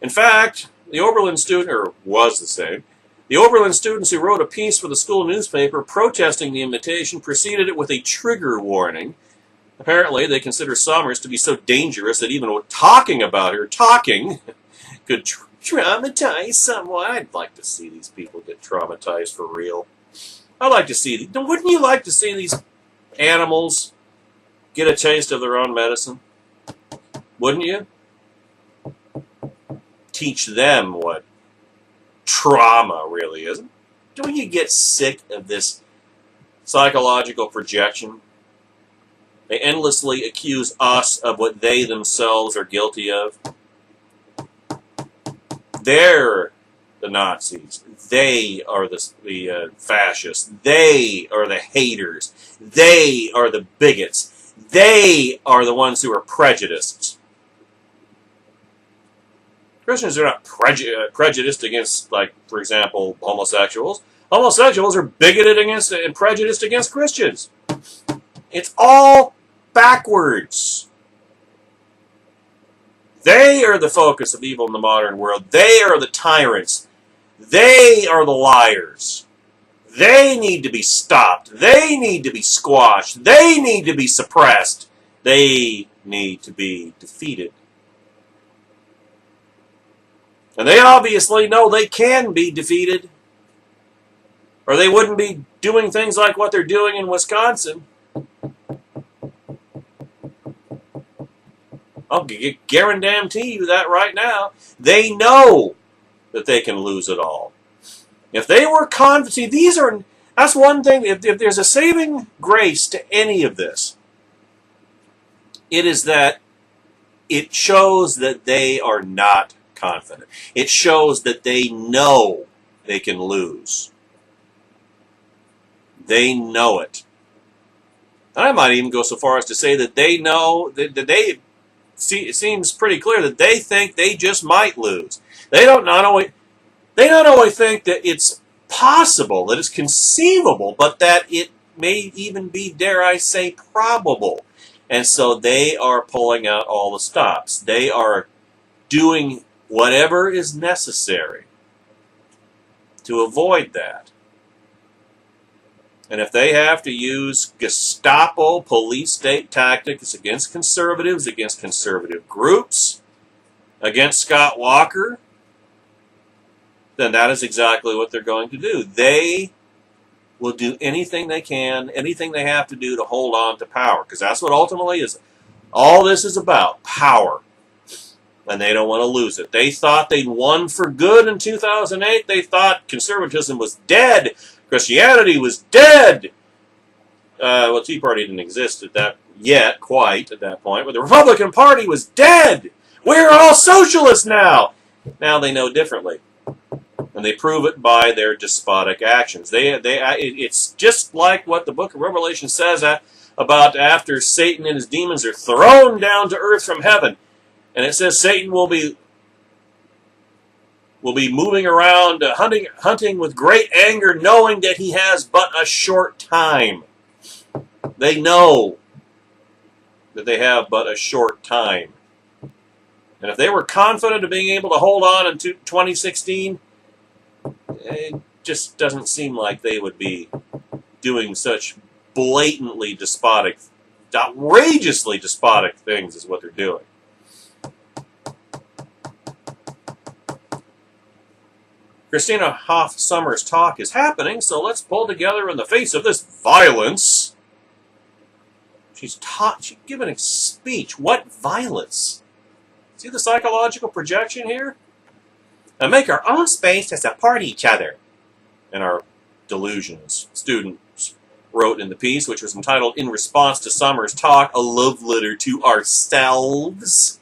Speaker 1: In fact, the Oberlin student, or was the same, the Oberlin students who wrote a piece for the school newspaper protesting the invitation preceded it with a trigger warning. Apparently, they consider Sommers to be so dangerous that even talking about her, could traumatize someone. I'd like to see these people get traumatized for real. I'd like to see, wouldn't you like to see these animals get a taste of their own medicine? Wouldn't you? Teach them what trauma really is. Don't you get sick of this psychological projection? They endlessly accuse us of what they themselves are guilty of. They're the Nazis. They are the fascists. They are the haters. They are the bigots. They are the ones who are prejudiced. Christians are not prejudiced against, like, for example, homosexuals. Homosexuals are bigoted against and prejudiced against Christians. It's all backwards. They are the focus of evil in the modern world. They are the tyrants. They are the liars. They need to be stopped. They need to be squashed. They need to be suppressed. They need to be defeated. And they obviously know they can be defeated, or they wouldn't be doing things like what they're doing in Wisconsin. I'll guarantee you that right now. They know that they can lose it all. If they were confident, see, that's one thing, if there's a saving grace to any of this, it is that it shows that they are not confident. It shows that they know they can lose. They know it. And I might even go so far as to say that they know, it seems pretty clear that they think they just might lose. They not only think that it's possible, that it's conceivable, but that it may even be, dare I say, probable. And so they are pulling out all the stops. They are doing whatever is necessary to avoid that. And if they have to use Gestapo police state tactics against conservatives, against conservative groups, against Scott Walker, then that is exactly what they're going to do. They will do anything they can, anything they have to do to hold on to power, because that's what ultimately is all this is about, power. And they don't want to lose it. They thought they'd won for good in 2008. They thought conservatism was dead. Christianity was dead. Well, Tea Party didn't exist at that point, but the Republican Party was dead. We're all socialists now. Now they know differently, and they prove it by their despotic actions. It's just like what the Book of Revelation says about after Satan and his demons are thrown down to earth from heaven. And it says Satan will be moving around, hunting with great anger, knowing that he has but a short time. They know that they have but a short time. And if they were confident of being able to hold on in 2016, it just doesn't seem like they would be doing such blatantly despotic, outrageously despotic things as what they're doing. Christina Hoff Sommers' talk is happening, so let's pull together in the face of this violence. She's given a speech. What violence? See the psychological projection here? And make our own space to support each other. And our delusions. Students wrote in the piece, which was entitled, In Response to Sommers' Talk, a Love Letter to Ourselves.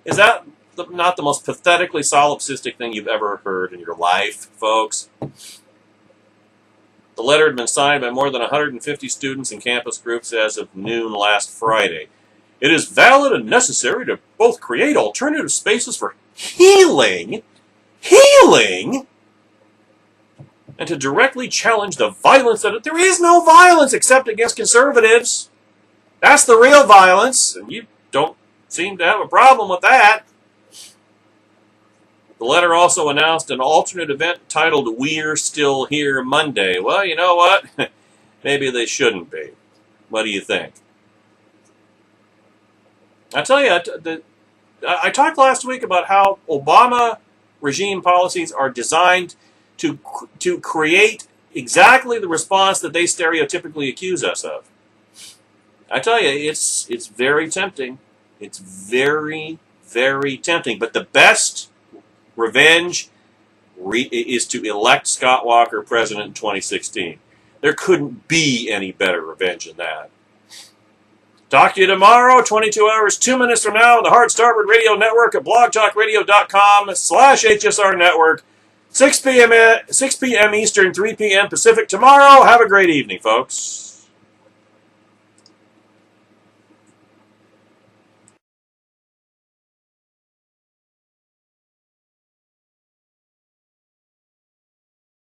Speaker 1: Is that not the most pathetically solipsistic thing you've ever heard in your life, folks? The The letter had been signed by more than 150 students and campus groups as of noon last Friday. It is valid and necessary to both create alternative spaces for healing, and to directly challenge the violence that there is no violence except against conservatives. That's the real violence, and you don't seem to have a problem with that. The letter also announced an alternate event titled We're Still Here Monday. Well, you know what? Maybe they shouldn't be. What do you think? I tell you, I talked last week about how Obama regime policies are designed to create exactly the response that they stereotypically accuse us of. I tell you, it's very tempting. It's very, very tempting. But the best revenge is to elect Scott Walker president in 2016. There couldn't be any better revenge than that. Talk to you tomorrow, 22 hours, 2 minutes from now, on the Hard Starboard Radio Network at blogtalkradio.com/HSR Network. 6 p.m. Eastern, 3 p.m. Pacific tomorrow. Have a great evening, folks.